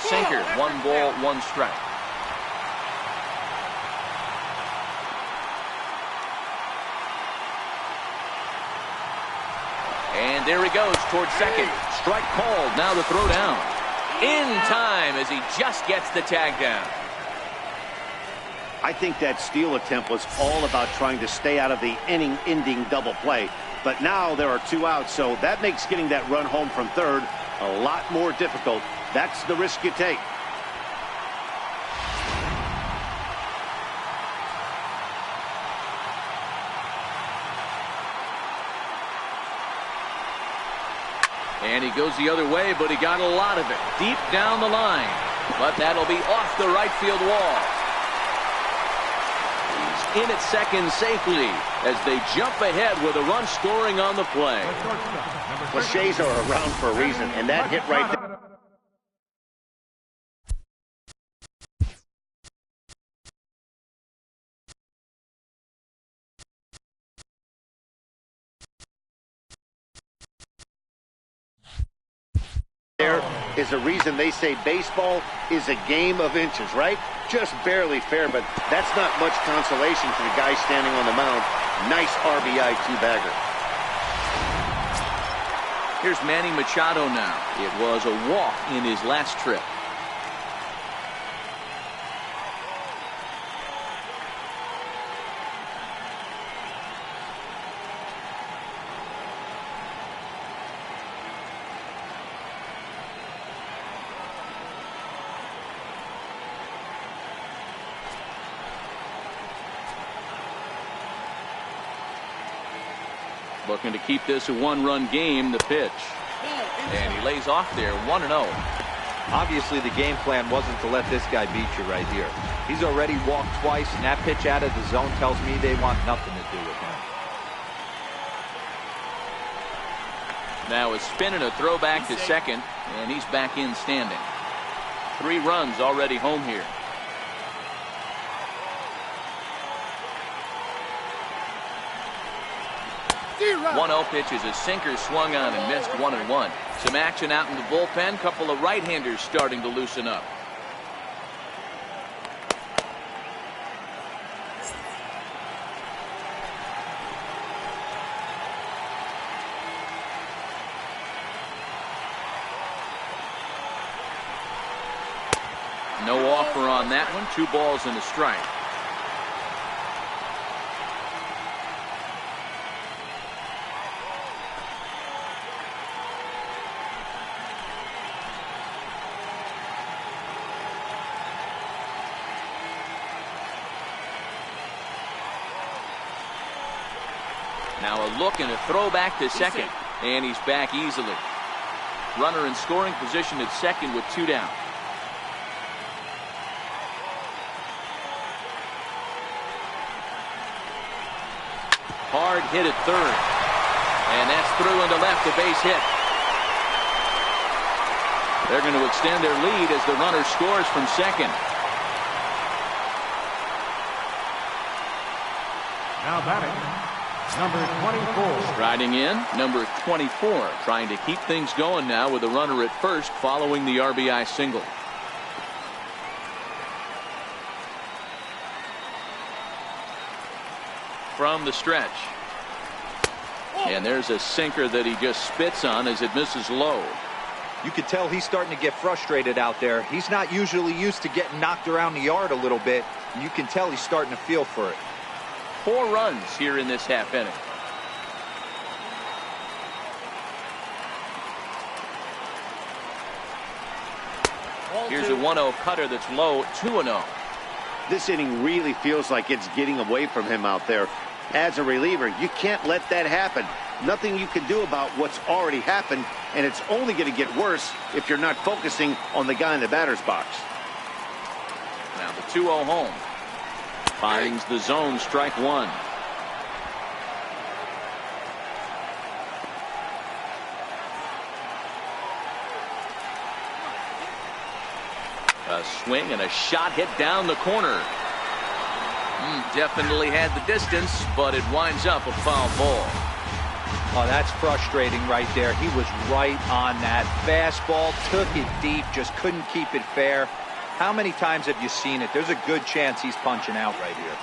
Sinker, 1 ball, 1 strike. And there he goes towards second. Strike called. Now the throw down. In time as he just gets the tag down. I think that steal attempt was all about trying to stay out of the inning-ending double play. But now there are 2 outs, so that makes getting that run home from third a lot more difficult. That's the risk you take. And he goes the other way, but he got a lot of it deep down the line. But that'll be off the right field wall. He's in at second safely as they jump ahead with a run scoring on the play. Cliches are around for a reason, and that hit right there. There is a reason they say baseball is a game of inches, right? Just barely fair, but that's not much consolation for the guy standing on the mound. Nice RBI two-bagger. Here's Manny Machado now. It was a walk in his last trip. Looking to keep this a one-run game, the pitch. And he lays off there, 1-0. Obviously, the game plan wasn't to let this guy beat you right here. He's already walked twice, and that pitch out of the zone tells me they want nothing to do with him. Now a spin and a throwback to second, and he's back in standing. 3 runs already home here. 1-0 pitch is a sinker swung on and missed, 1-1. Some action out in the bullpen. Couple of right-handers starting to loosen up. No offer on that one. 2 balls and a strike. Now a look and a throwback to second, and he's back easily. Runner in scoring position at second with 2 down. Hard hit at third, and that's through into left, a base hit. They're going to extend their lead as the runner scores from second. Now batting, number 24. Striding in, number 24, trying to keep things going now with a runner at first following the RBI single. From the stretch. And there's a sinker that he just spits on as it misses low. You could tell he's starting to get frustrated out there. He's not usually used to getting knocked around the yard a little bit. And you can tell he's starting to feel for it. 4 runs here in this half inning. Here's a 1-0 cutter that's low, 2-0. This inning really feels like it's getting away from him out there. As a reliever, you can't let that happen. Nothing you can do about what's already happened, and it's only going to get worse if you're not focusing on the guy in the batter's box. Now the 2-0 home. Finds the zone, strike 1. A swing and a shot hit down the corner. Definitely had the distance, but it winds up a foul ball. Oh, that's frustrating right there. He was right on that fastball, took it deep, just couldn't keep it fair. How many times have you seen it? There's a good chance he's punching out right here.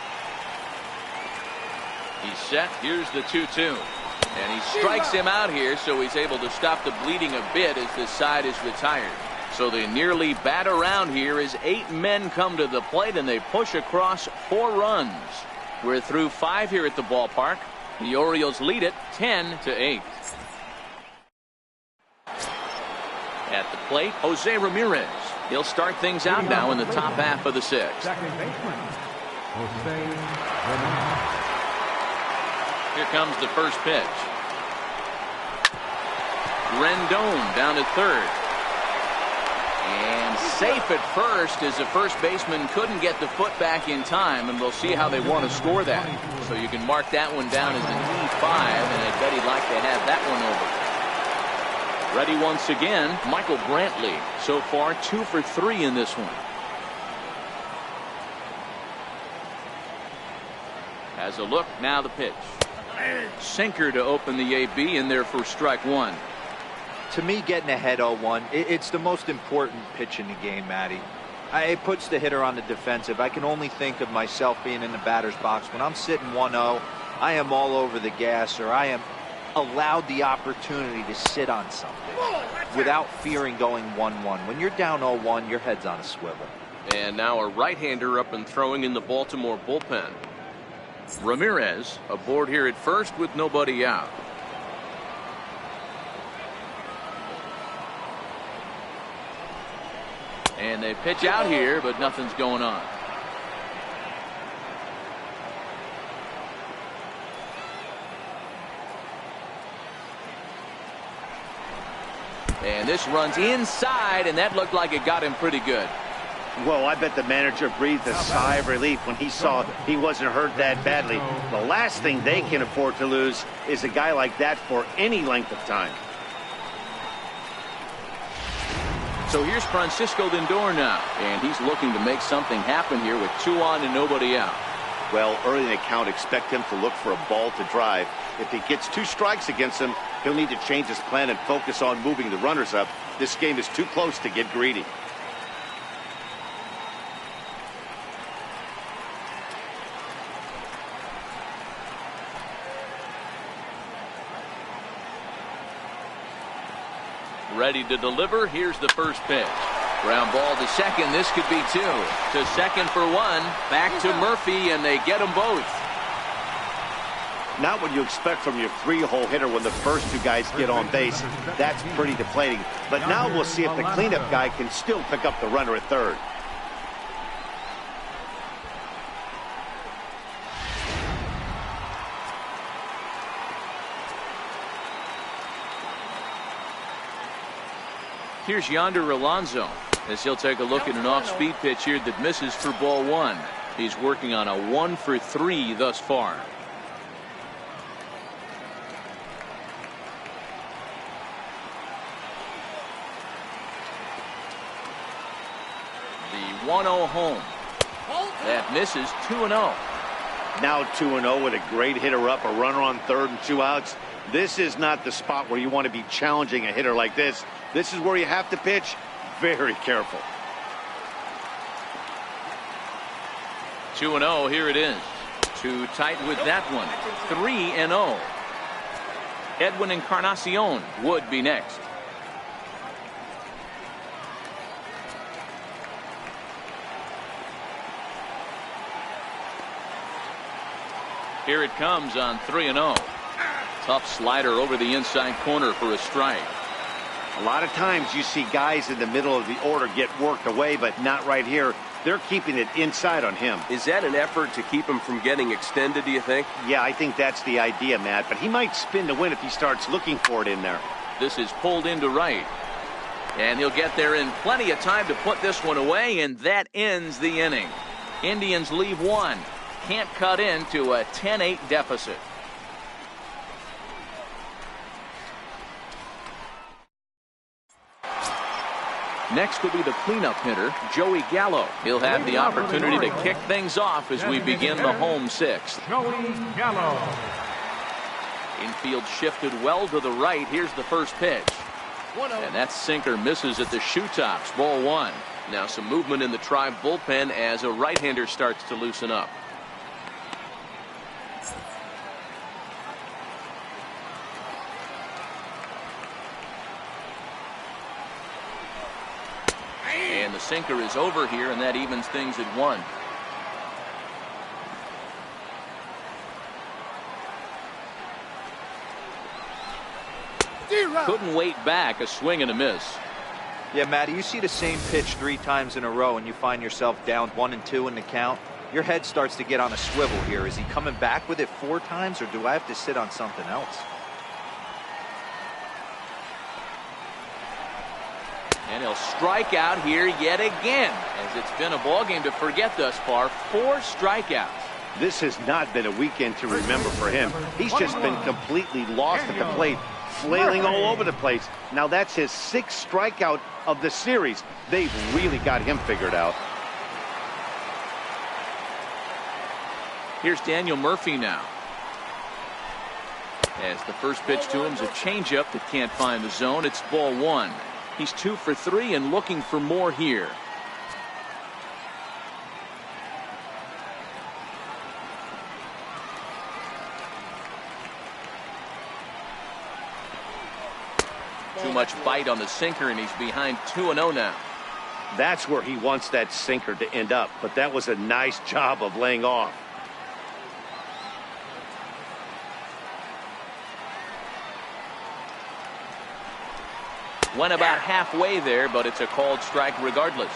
He's set. Here's the 2-2. And he strikes him out here, so he's able to stop the bleeding a bit as this side is retired. So they nearly bat around here as 8 men come to the plate and they push across 4 runs. We're through 5 here at the ballpark. The Orioles lead it 10-8. At the plate, Jose Ramirez. He'll start things out now in the top half of the 6th. Second baseman, Jose Ramirez. Here comes the first pitch. Rendon down to third. And safe at first as the first baseman couldn't get the foot back in time, and we'll see how they want to score that. So you can mark that one down as an E5, and I bet he'd like to have that one over. Ready once again, Michael Brantley. So far 2 for 3 in this one. Has a look, now the pitch. Sinker to open the AB in there for strike 1. To me, getting ahead 0-1, it's the most important pitch in the game, Matty. It puts the hitter on the defensive. I can only think of myself being in the batter's box. When I'm sitting 1-0, I am all over the gas, or I am allowed the opportunity to sit on something without fearing going 1-1. When you're down 0-1, your head's on a swivel. And now a right-hander up and throwing in the Baltimore bullpen. Ramirez aboard here at first with nobody out. And they pitch out here, but nothing's going on. And this runs inside, and that looked like it got him pretty good. Well, I bet the manager breathed a sigh of relief when he saw he wasn't hurt that badly. The last thing they can afford to lose is a guy like that for any length of time. So here's Francisco Lindor now, and he's looking to make something happen here with 2 on and nobody out. Well, early in the count, expect him to look for a ball to drive. If he gets 2 strikes against him, he'll need to change his plan and focus on moving the runners up. This game is too close to get greedy. Ready to deliver. Here's the first pitch. Ground ball to second. This could be 2. To second for 1. Back to Murphy, and they get them both. Not what you expect from your 3-hole hitter when the first 2 guys get on base. That's pretty deflating. But now we'll see if the cleanup guy can still pick up the runner at third. Here's Yonder Alonso as he'll take a look at an off-speed pitch here that misses for ball 1. He's working on a 1 for 3 thus far. The 1-0 home. That misses. 2-0. Now 2-0 with a great hitter up, a runner on third and 2 outs. This is not the spot where you want to be challenging a hitter like this. This is where you have to pitch very careful. 2-0, here it is. Too tight with that one. 3-0. Edwin Encarnacion would be next. Here it comes on 3-0. Tough slider over the inside corner for a strike. A lot of times you see guys in the middle of the order get worked away, but not right here. They're keeping it inside on him. Is that an effort to keep him from getting extended, do you think? Yeah, I think that's the idea, Matt. But he might spin to win if he starts looking for it in there. This is pulled into right. And he'll get there in plenty of time to put this one away, and that ends the inning. Indians leave 1. Can't cut into a 10-8 deficit. Next will be the cleanup hitter, Joey Gallo. He'll have the opportunity to kick things off as we begin the home 6th. Joey Gallo. Infield shifted well to the right. Here's the first pitch. And that sinker misses at the shoe tops. Ball 1. Now some movement in the Tribe bullpen as a right-hander starts to loosen up. And the sinker is over here, and that evens things at 1. Couldn't wait back. A swing and a miss. Yeah, Matty, you see the same pitch 3 times in a row and you find yourself down 1-2 in the count. Your head starts to get on a swivel here. Is he coming back with it 4 times, or do I have to sit on something else? And he'll strike out here yet again, as it's been a ball game to forget thus far. 4 strikeouts. This has not been a weekend to remember for him. He's just been completely lost at the plate, flailing all over the place. Now that's his 6th strikeout of the series. They've really got him figured out. Here's Daniel Murphy now. As the first pitch to him is a changeup that can't find the zone. It's ball 1. He's 2 for 3 and looking for more here. Too much bite on the sinker, and he's behind 2-0 now. That's where he wants that sinker to end up, but that was a nice job of laying off. Went about halfway there, but it's a called strike regardless.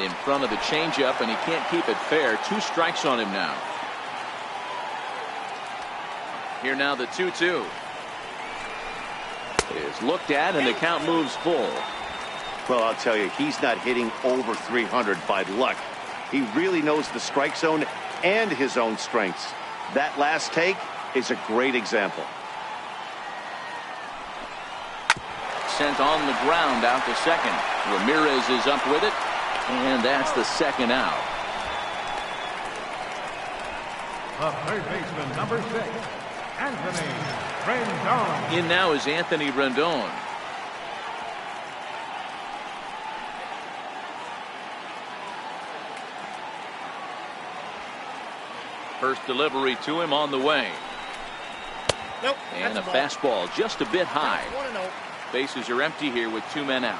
In front of the changeup, and he can't keep it fair. 2 strikes on him now. Here now the 2-2. Is looked at, and the count moves full. Well, I'll tell you, he's not hitting over 300 by luck. He really knows the strike zone and his own strengths. That last take is a great example. Sent on the ground out to second. Ramirez is up with it, and that's the 2nd out. The third baseman, number 6, Anthony Rendon. In now is Anthony Rendon. First delivery to him on the way. Nope. And a fastball just a bit high. Bases are empty here with 2 men out.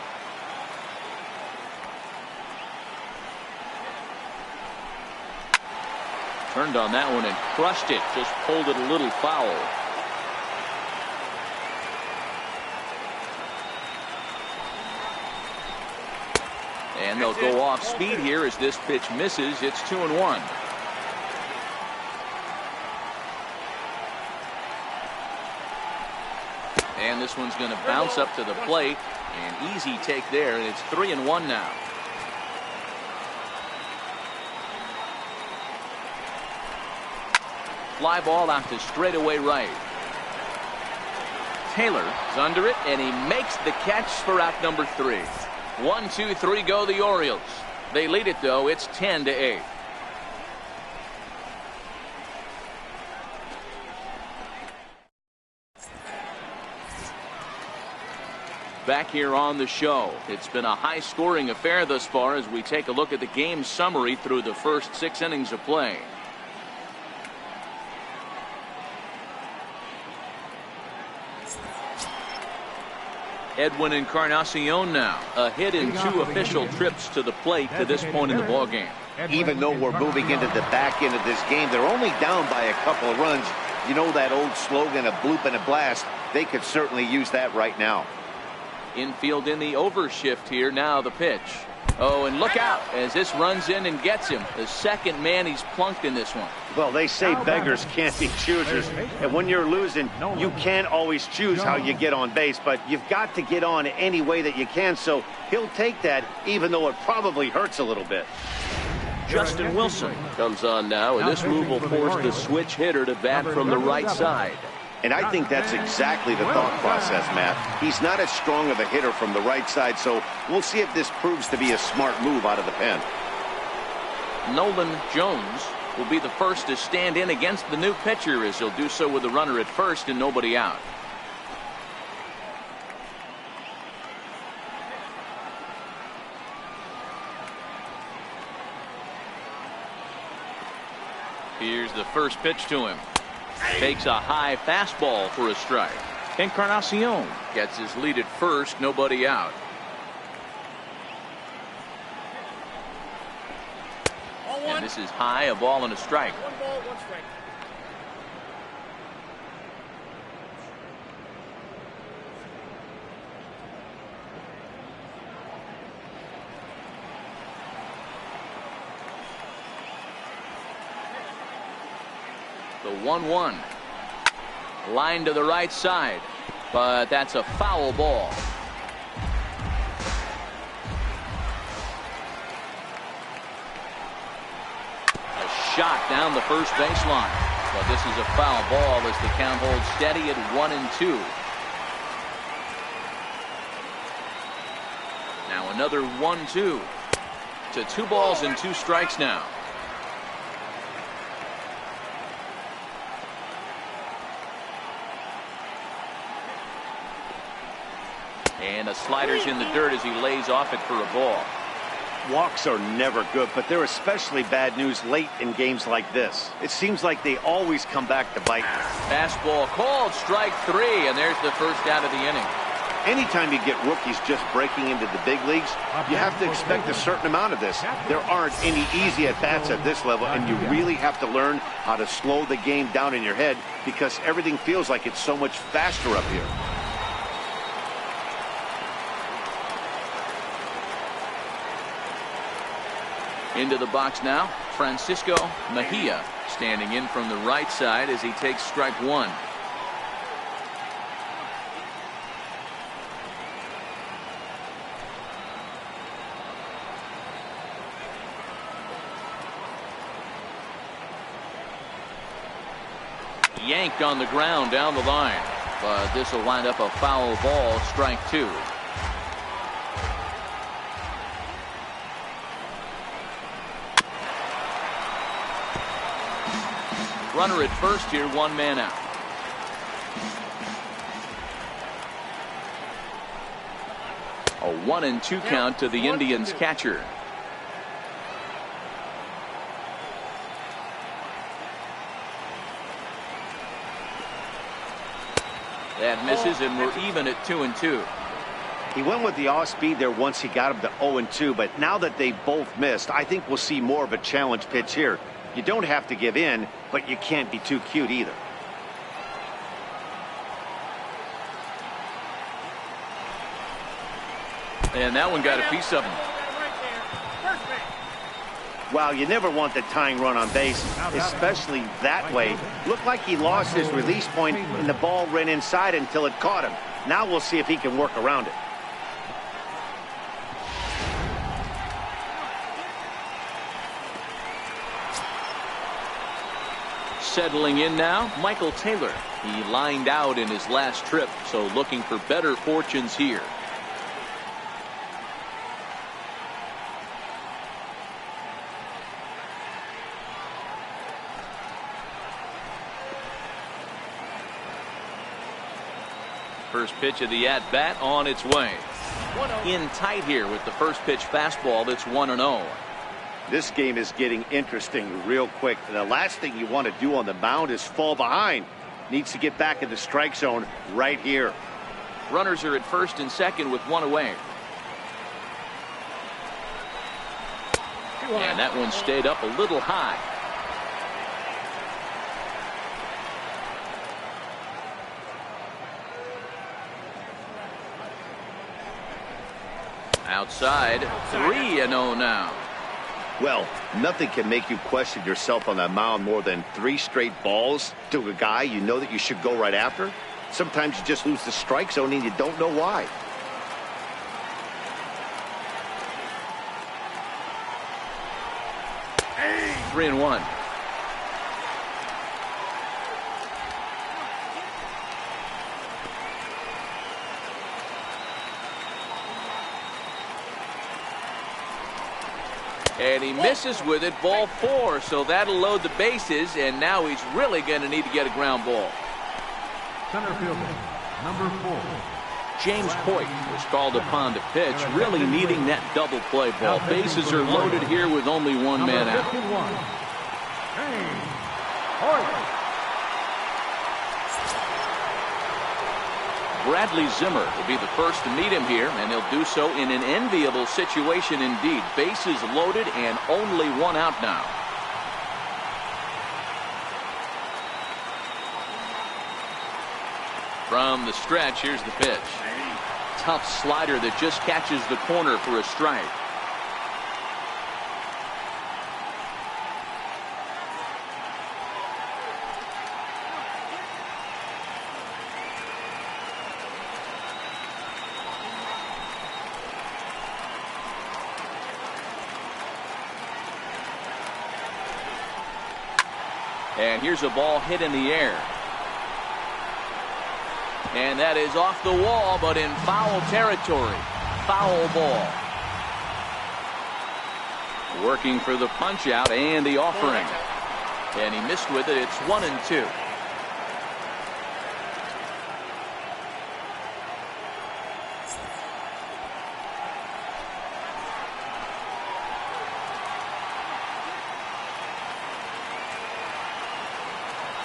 Turned on that one and crushed it. Just pulled it a little foul. And they'll go off speed here as this pitch misses. It's 2-1. And this one's going to bounce up to the plate. An easy take there, and it's 3-1 now. Fly ball out to straightaway right. Taylor's under it, and he makes the catch for out number 3. 1, 2, 3 go the Orioles. They lead it, though. It's 10-8. Back here on the show. It's been a high-scoring affair thus far as we take a look at the game summary through the first 6 innings of play. Edwin Encarnacion now. A hit in 2 official trips to the plate to this point in the ballgame. Even though we're moving into the back end of this game, they're only down by a couple of runs. You know that old slogan, a bloop and a blast. They could certainly use that right now. Infield in the overshift here. Now the pitch. Oh, and look out as this runs in and gets him. The second man he's plunked in this one. Well, they say beggars can't be choosers. And when you're losing, you can't always choose how you get on base. But you've got to get on any way that you can. So he'll take that, even though it probably hurts a little bit. Justin Wilson comes on now, and this move will force the switch hitter to bat from the right side. And I think that's exactly the thought process, Matt. He's not as strong of a hitter from the right side, so we'll see if this proves to be a smart move out of the pen. Nolan Jones will be the first to stand in against the new pitcher, as he'll do so with a runner at first and nobody out. Here's the first pitch to him. Takes a high fastball for a strike. Encarnacion gets his lead at first, nobody out. And this is high, a ball and a strike. 1 ball, 1 strike. The 1-1. Line to the right side, but that's a foul ball. A shot down the first baseline, but this is a foul ball as the count holds steady at 1-2. Now another 1-2 to 2 balls and 2 strikes now. And a slider's in the dirt as he lays off it for a ball. Walks are never good, but they're especially bad news late in games like this. It seems like they always come back to bite. Fastball called, strike 3, and there's the first out of the inning. Anytime you get rookies just breaking into the big leagues, you have to expect a certain amount of this. There aren't any easy at-bats at this level, and you really have to learn how to slow the game down in your head because everything feels like it's so much faster up here. Into the box now, Francisco Mejia standing in from the right side as he takes strike 1. Yanked on the ground down the line, but this will wind up a foul ball, strike 2. Runner at first here, 1 man out. A 1-2 count to the Indians catcher. That misses, and we're even at 2-2. He went with the off speed there once he got him to 0-2, but now that they both missed, I think we'll see more of a challenge pitch here. You don't have to give in, but you can't be too cute either. And that one got a piece of him. Well, you never want the tying run on base, especially that way. Looked like he lost his release point and the ball ran inside until it caught him. Now we'll see if he can work around it. Settling in now, Michael Taylor. He lined out in his last trip, so looking for better fortunes here. First pitch of the at-bat on its way. In tight here with the first pitch fastball that's 1-0. This game is getting interesting real quick. The last thing you want to do on the mound is fall behind. Needs to get back in the strike zone right here. Runners are at first and second with 1 away. And that one stayed up a little high. Outside, 3-0 now. Well, nothing can make you question yourself on that mound more than 3 straight balls to a guy you know that you should go right after. Sometimes you just lose the strike zone and you don't know why. Hey. 3-1. And he misses with it, ball 4, so that'll load the bases, and now he's really going to need to get a ground ball. Center fielder, number 4. James Hoyt was called upon to pitch, really needing that double play ball. Bases are loaded here with only 1 man out. Orioles. Bradley Zimmer will be the first to meet him here, and he'll do so in an enviable situation indeed. Bases loaded and only one out now. From the stretch, here's the pitch. Tough slider that just catches the corner for a strike. And here's a ball hit in the air. And that is off the wall, but in foul territory. Foul ball. Working for the punch out and the offering. And he missed with it. It's 1-2.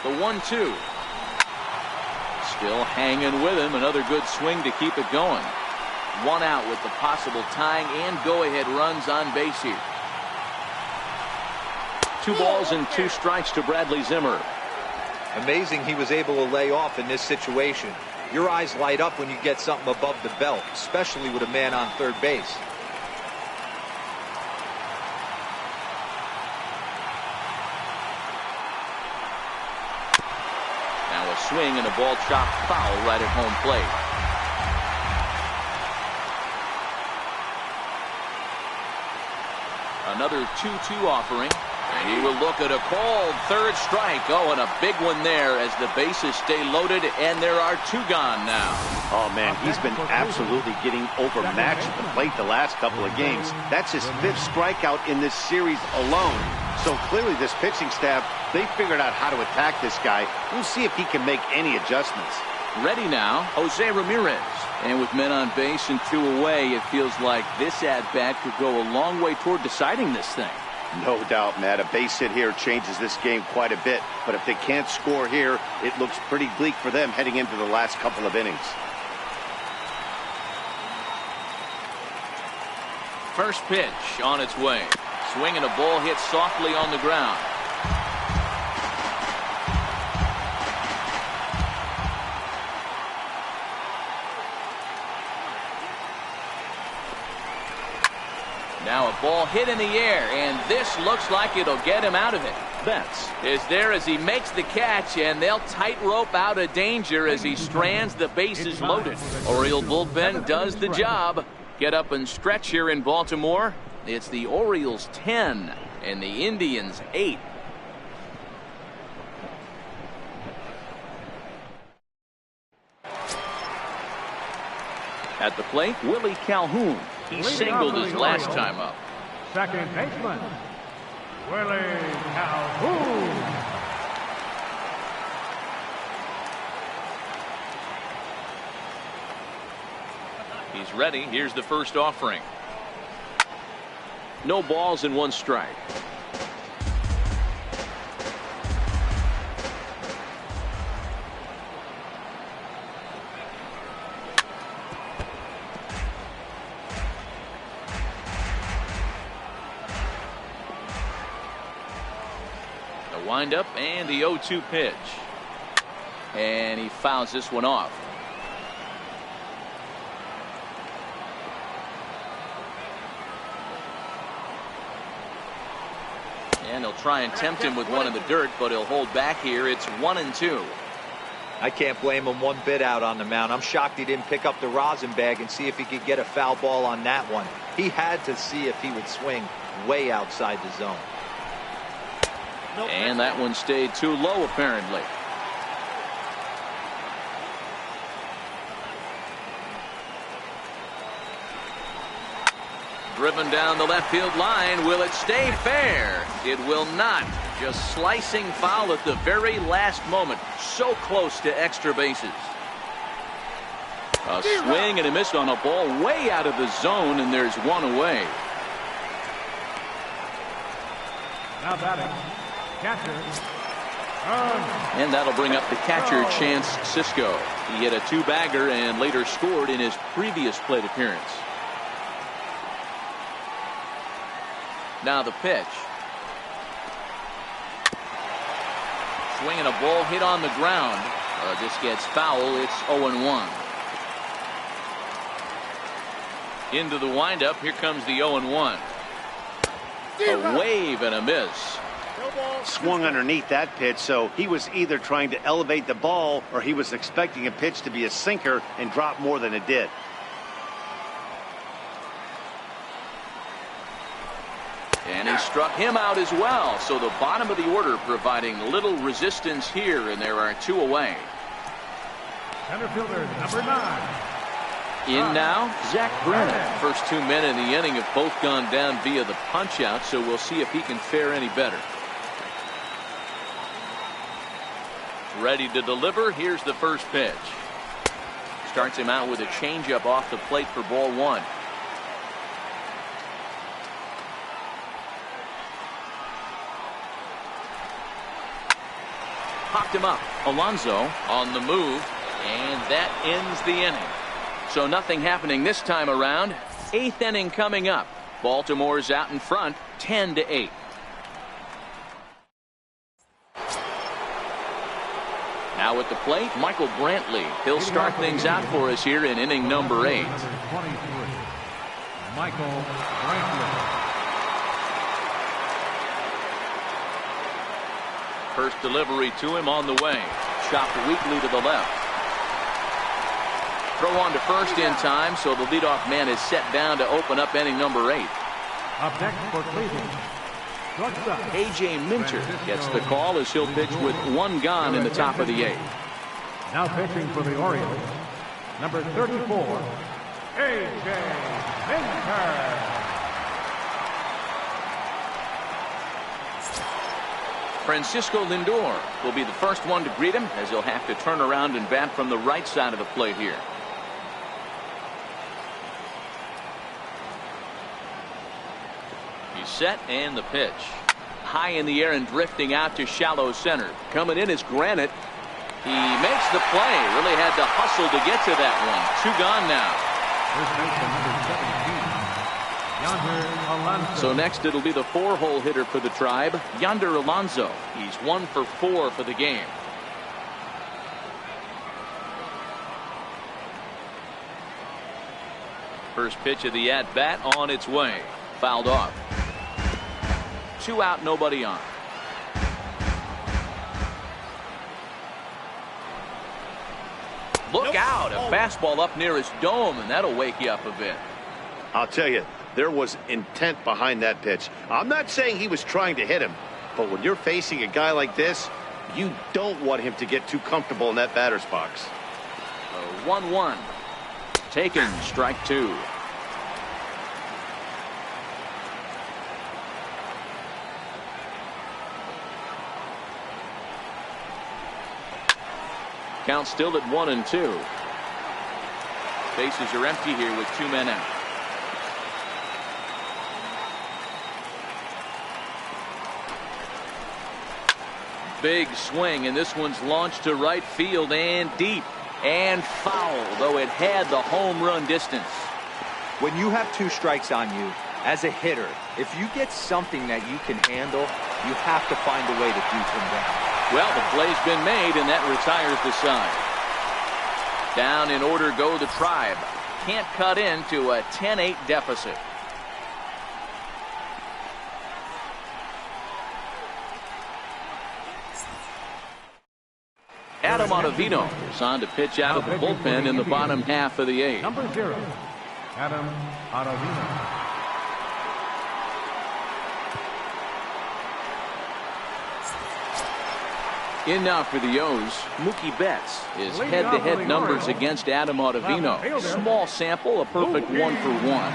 The 1-2. Still hanging with him. Another good swing to keep it going. One out with the possible tying and go-ahead runs on base here. 2 balls and 2 strikes to Bradley Zimmer. Amazing he was able to lay off in this situation. Your eyes light up when you get something above the belt, especially with a man on third base. Swing and a ball chopped foul right at home plate. Another 2-2 offering. And he will look at a called third strike. Oh, and a big one there as the bases stay loaded, and there are 2 gone now. Oh, man, he's been absolutely getting overmatched at the plate the last couple of games. That's his 5th strikeout in this series alone. So clearly this pitching staff, they figured out how to attack this guy. We'll see if he can make any adjustments. Ready now, Jose Ramirez. And with men on base and 2 away, it feels like this at-bat could go a long way toward deciding this thing. No doubt, Matt. A base hit here changes this game quite a bit. But if they can't score here, it looks pretty bleak for them heading into the last couple of innings. First pitch on its way. Swing and a ball hit softly on the ground. Now a ball hit in the air, and this looks like it'll get him out of it. Betts is there as he makes the catch, and they'll tightrope out of danger as he strands the bases loaded. Oriole bullpen does the job. Get up and stretch here in Baltimore. It's the Orioles 10 and the Indians 8. At the plate, Willie Calhoun. He singled his last time up. Second baseman, Willie Calhoun. He's ready. Here's the first offering. No balls and 1 strike. The windup and the 0-2 pitch. And he fouls this one off. And he'll try and tempt him with one in the dirt, but he'll hold back here. It's 1-2. I can't blame him one bit out on the mound. I'm shocked he didn't pick up the rosin bag and see if he could get a foul ball on that one. He had to see if he would swing way outside the zone. And that one stayed too low, apparently. Driven down the left field line. Will it stay fair? It will not. Just slicing foul at the very last moment. So close to extra bases. A swing and a miss on a ball way out of the zone, and there's 1 away. Now batting, catcher, And that'll bring up the catcher, Chance Sisco. He hit a two-bagger and later scored in his previous plate appearance. Now the pitch. Swinging a ball hit on the ground. This gets foul. It's 0-1. Into the windup. Here comes the 0-1. A wave and a miss. Swung underneath that pitch, so he was either trying to elevate the ball or he was expecting a pitch to be a sinker and drop more than it did. And he struck him out as well. So the bottom of the order providing little resistance here, and there are two away. Center fielder, number 9. In now, Zach Brennan. First 2 men in the inning have both gone down via the punch-out, so we'll see if he can fare any better. Ready to deliver. Here's the first pitch. Starts him out with a changeup off the plate for ball 1. Popped him up. Alonso on the move, and that ends the inning. So nothing happening this time around. 8th inning coming up. Baltimore's out in front, 10-8. Now at the plate, Michael Brantley. He'll start things out for us here in inning number 8. Number 23, Michael Brantley. First delivery to him on the way. Chopped weakly to the left. Throw on to first in time, so the leadoff man is set down to open up inning number 8. Up next for Cleveland, A.J. Minter gets the call as he'll pitch with 1 gone in the top of the 8th. Now pitching for the Orioles, number 34, A.J. Minter. Francisco Lindor will be the first one to greet him, as he'll have to turn around and bat from the right side of the plate here. He's set, and the pitch. High in the air and drifting out to shallow center. Coming in is Granite. He makes the play. Really had to hustle to get to that one. 2 gone now. So next it'll be the 4-hole hitter for the Tribe, Yonder Alonso. He's 1 for 4 for the game. First pitch of the at-bat on its way. Fouled off. 2 out, nobody on. Look out, a fastball up near his dome, and that'll wake you up a bit. I'll tell you, there was intent behind that pitch. I'm not saying he was trying to hit him, but when you're facing a guy like this, you don't want him to get too comfortable in that batter's box. 1-1. Taken, strike 2. Count still at 1-2. Bases are empty here with 2 men out. Big swing, and this one's launched to right field and deep and foul, though it had the home run distance. When you have 2 strikes on you as a hitter, if you get something that you can handle, you have to find a way to beat him down. Well, the play's been made, and that retires the side. Down in order go the Tribe. Can't cut into a 10-8 deficit. Adam Ottavino is on to pitch out of the bullpen in the bottom half of the 8th. Number 0, Adam Ottavino. In now for the O's, Mookie Betts is head-to-head numbers against Adam Ottavino. Small sample, a perfect 1 for 1.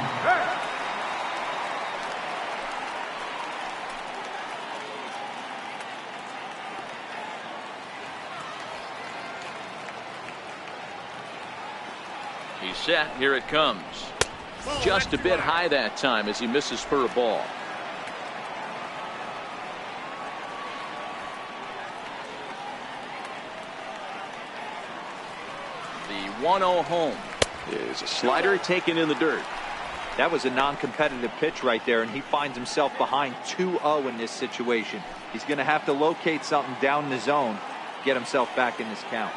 He's set. Here it comes. Just a bit high that time as he misses for a ball. The 1-0 home is a slider taken in the dirt. That was a non-competitive pitch right there, and he finds himself behind 2-0 in this situation. He's going to have to locate something down in the zone, get himself back in this count.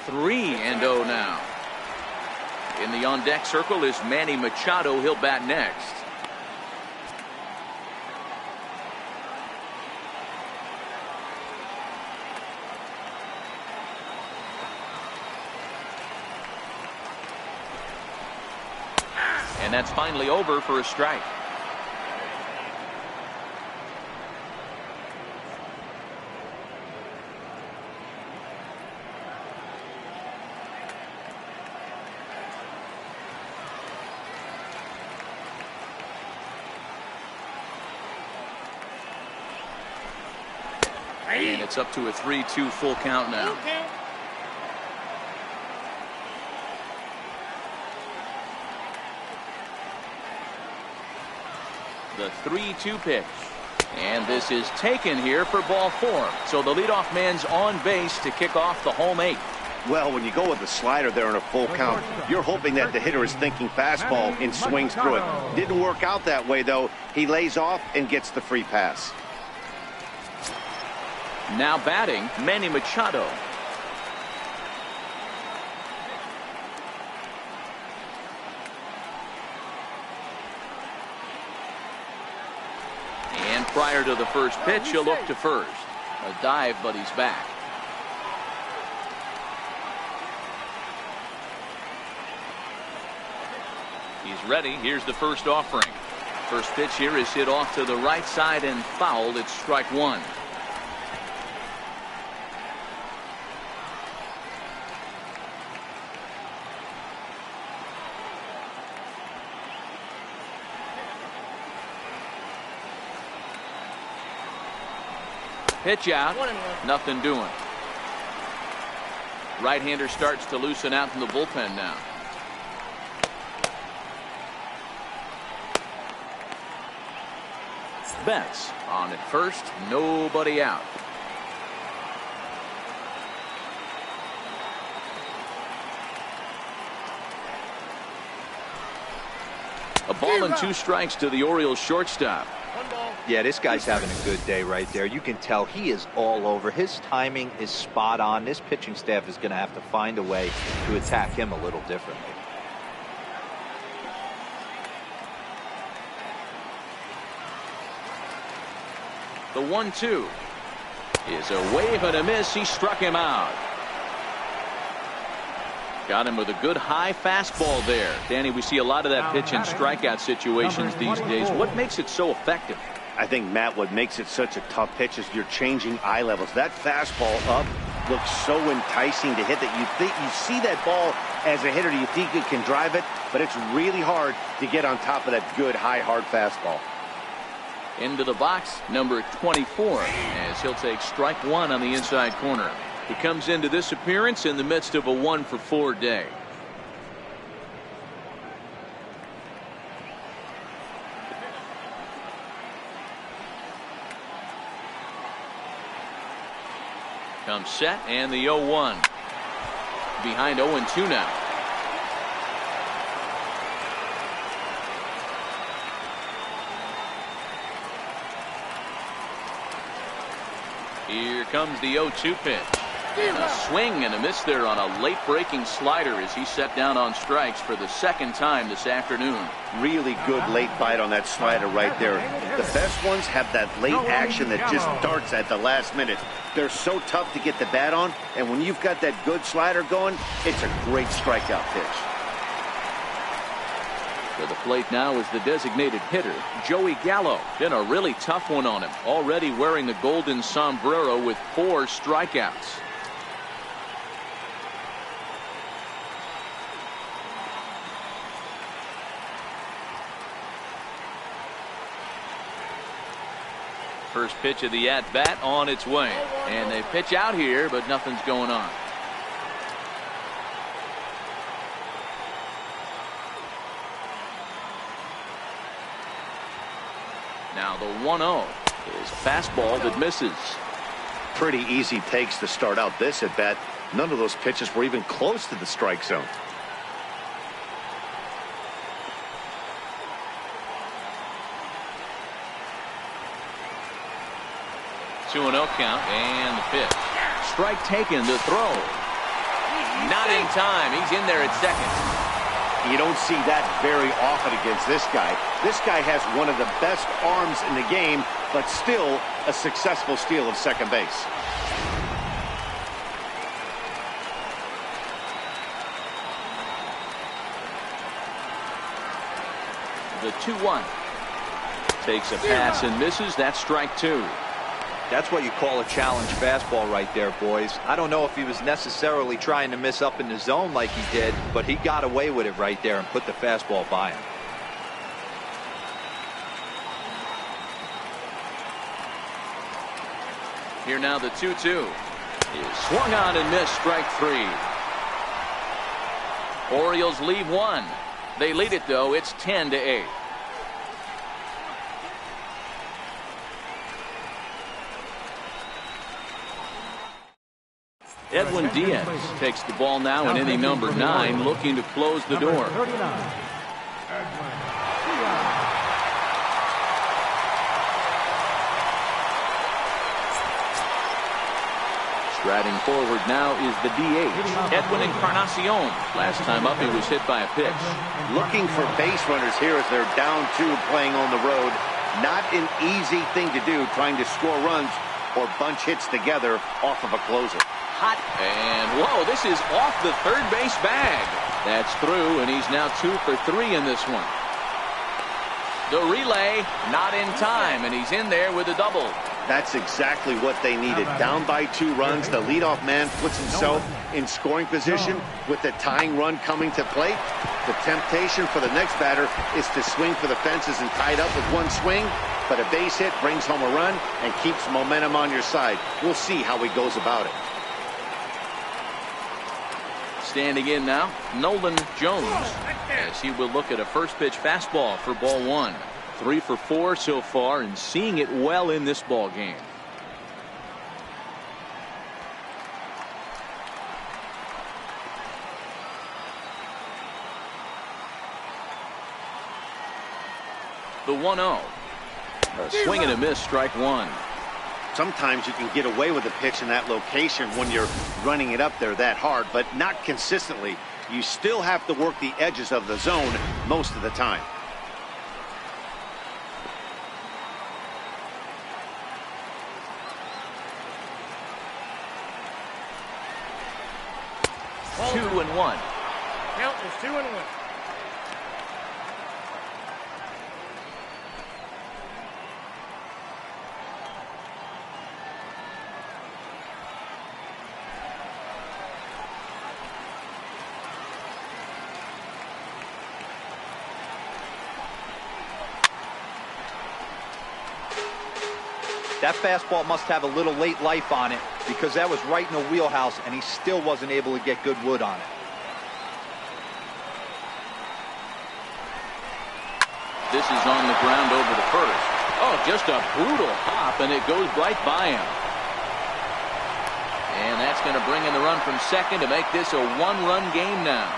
Three and 0 now. In the on-deck circle is Manny Machado. He'll bat next. And that's finally over for a strike. And it's up to a 3-2 full count now. The 3-2 pitch. And this is taken here for ball 4. So the leadoff man's on base to kick off the home 8. Well, when you go with the slider there in a full count, you're hoping that the hitter is thinking fastball and swings through it. Didn't work out that way, though. He lays off and gets the free pass. Now batting, Manny Machado. And prior to the first pitch, he'll look to first. A dive, but he's back. He's ready. Here's the first offering. First pitch here is hit off to the right side and fouled. It's strike 1. Pitch out. Nothing doing. Right-hander starts to loosen out in the bullpen now. Betts on at first. Nobody out. A ball and 2 strikes to the Orioles shortstop. Yeah, this guy's having a good day right there. You can tell he is all over. His timing is spot on. This pitching staff is going to have to find a way to attack him a little differently. The 1-2 is a wave and a miss. He struck him out. Got him with a good high fastball there. Danny, we see a lot of that pitch in strikeout situations these days. What makes it so effective? I think, Matt, what makes it such a tough pitch is you're changing eye levels. That fastball up looks so enticing to hit that you see that ball as a hitter, you think you can drive it, but it's really hard to get on top of that good high hard fastball. Into the box, number 24, as he'll take strike 1 on the inside corner. He comes into this appearance in the midst of a 1-for-4 day. Comes set, and the 0-1. Behind 0-2 now. Here comes the 0-2 pitch. And a swing and a miss there on a late breaking slider as he set down on strikes for the second time this afternoon. Really good late bite on that slider right there. The best ones have that late action that just starts at the last minute. They're so tough to get the bat on, and when you've got that good slider going, it's a great strikeout pitch. To the plate now is the designated hitter, Joey Gallo. Been a really tough one on him. Already wearing the golden sombrero with 4 strikeouts. First pitch of the at-bat on its way. And they pitch out here, but nothing's going on. Now the 1-0. is a fastball that misses. Pretty easy takes to start out this at bat. None of those pitches were even close to the strike zone. 2-0 count, and the pitch. Strike taken, the throw. Not in time. He's in there at second. You don't see that very often against this guy. This guy has one of the best arms in the game, but still a successful steal of second base. The 2-1. Takes a pass and misses. That's strike two. That's what you call a challenge fastball right there, boys. I don't know if he was necessarily trying to miss up in the zone like he did, but he got away with it right there and put the fastball by him. Here now the 2-2 is swung on and missed. Strike three. Orioles leave one. They lead it though. It's 10-8. Edwin Diaz takes the ball now in inning number 9, looking to close the door. Striding forward now is the DH, Edwin Encarnacion. Last time up he was hit by a pitch. Looking for base runners here as they're down 2 playing on the road. Not an easy thing to do, trying to score runs or bunch hits together off of a closer. Hot. And whoa, this is off the third base bag. That's through, and he's now 2 for 3 in this one. The relay not in time, and he's in there with a double. That's exactly what they needed. Down by 2 runs, the leadoff man puts himself in scoring position with the tying run coming to plate. The temptation for the next batter is to swing for the fences and tie it up with one swing, but a base hit brings home a run and keeps momentum on your side. We'll see how he goes about it. Standing in now, Nolan Jones, as he will look at a first pitch fastball for ball 1. 3 for 4 so far, and seeing it well in this ball game. The 1-0. A swing and a miss, strike one. Sometimes you can get away with a pitch in that location when you're running it up there that hard, but not consistently. You still have to work the edges of the zone most of the time. Two and one. Count is 2-1. That fastball must have a little late life on it, because that was right in the wheelhouse and he still wasn't able to get good wood on it. This is on the ground over the first. Oh, just a brutal hop, and it goes right by him. And that's going to bring in the run from second to make this a one-run game now.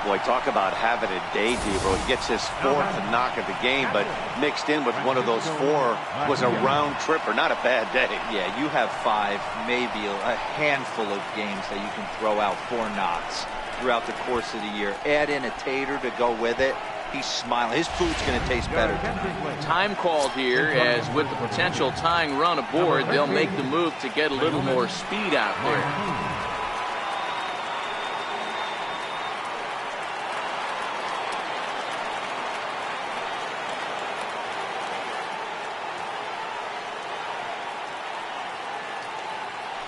Boy, talk about having a day, Devo. He gets his 4th knock of the game, but mixed in with one of those 4 was a round tripper. Not a bad day. Yeah, you have 5, maybe a handful of games that you can throw out 4 knocks throughout the course of the year. Add in a tater to go with it. He's smiling. His food's going to taste better tonight. Time called here, as with the potential tying run aboard, they'll make the move to get a little more speed out there.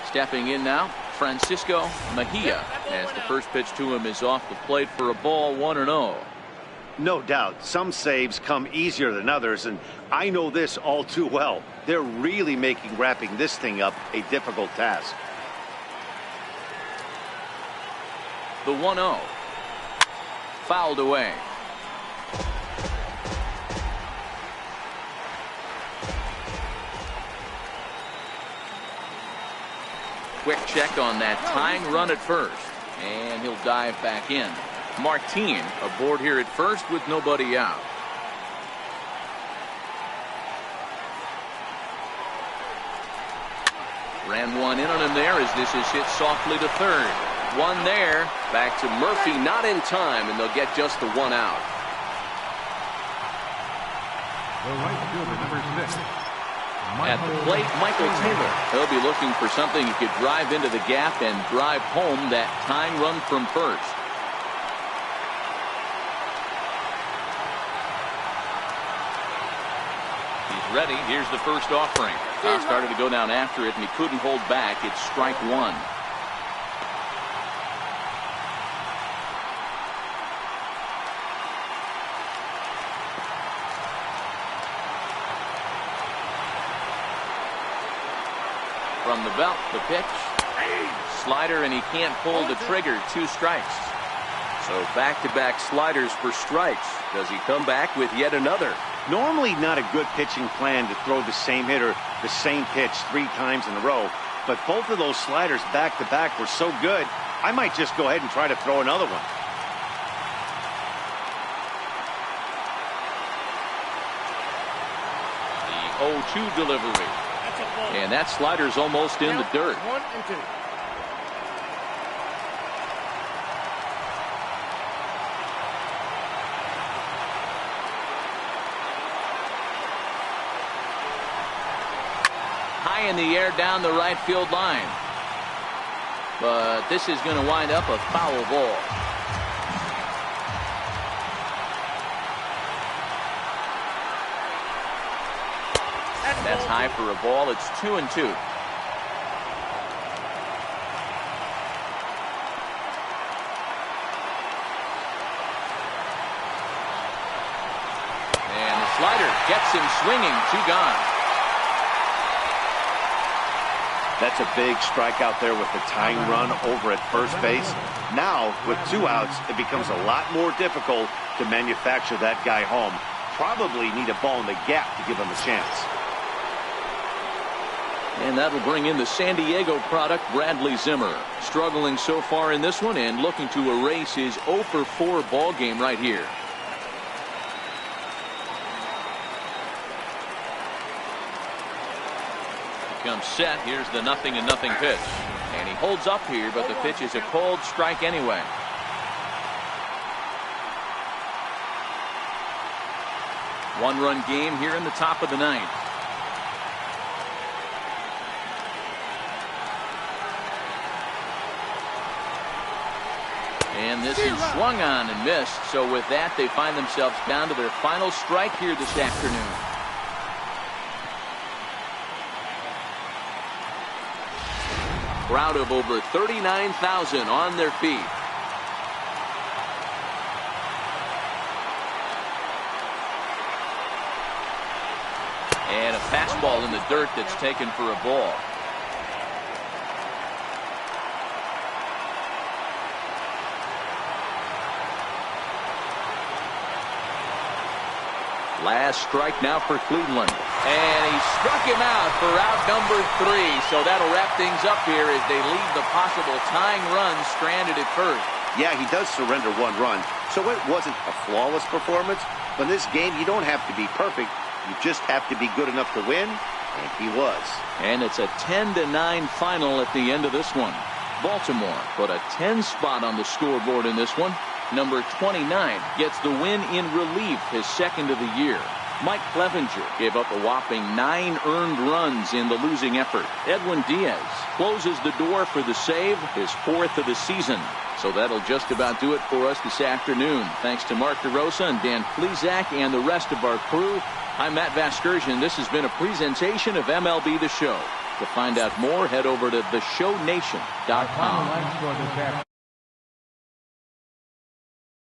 Stepping in now, Francisco Mejia, as the first pitch to him is off the plate for a ball, 1-0. No doubt, some saves come easier than others, and I know this all too well. They're really making wrapping this thing up a difficult task. The 1-0. Fouled away. quick check on that tying run at first. And he'll dive back in. Martin aboard here at first with nobody out. Ran one in on him there as this is hit softly to third. One there. Back to Murphy, not in time, and they'll get just the one out. The right fielder, number 6. At the plate, Michael Taylor. He'll be looking for something he could drive into the gap and drive home that tying run from first. He's ready. Here's the first offering. Started to go down after it, and he couldn't hold back. It's strike one. From the belt, the pitch. Slider, and he can't pull the trigger. 2 strikes. So back-to-back sliders for strikes. Does he come back with yet another? Normally not a good pitching plan to throw the same hitter the same pitch 3 times in a row, but both of those sliders back-to-back were so good, I might just go ahead and try to throw another one. The 0-2 delivery. And that slider's almost in the dirt. 1 and 2. High in the air down the right field line. But this is going to wind up a foul ball. That's high for a ball. It's 2-2. And the slider gets him swinging. 2 gone. That's a big strikeout there with the tying run over at first base. Now, with 2 outs, it becomes a lot more difficult to manufacture that guy home. Probably need a ball in the gap to give him a chance. And that'll bring in the San Diego product, Bradley Zimmer. Struggling so far in this one and looking to erase his 0-for-4 ball game right here. Comes set. Here's the 0-0 pitch. And he holds up here, but the pitch is a cold strike anyway. One-run game here in the top of the 9th. And this is swung on and missed. So with that, they find themselves down to their final strike here this afternoon. Crowd of over 39,000 on their feet. And a fastball in the dirt that's taken for a ball. Last strike now for Cleveland. And he struck him out for out number 3. So that'll wrap things up here as they leave the possible tying run stranded at first. Yeah, he does surrender 1 run, so it wasn't a flawless performance. But in this game, you don't have to be perfect. You just have to be good enough to win, and he was. And it's a 10-9 final at the end of this one. Baltimore put a 10 spot on the scoreboard in this one. Number 29 gets the win in relief, his 2nd of the year. Mike Clevenger gave up a whopping 9 earned runs in the losing effort. Edwin Diaz closes the door for the save, his 4th of the season. So that'll just about do it for us this afternoon. Thanks to Mark DeRosa and Dan Plesac and the rest of our crew. I'm Matt Vasgersian. This has been a presentation of MLB The Show. To find out more, head over to theshownation.com.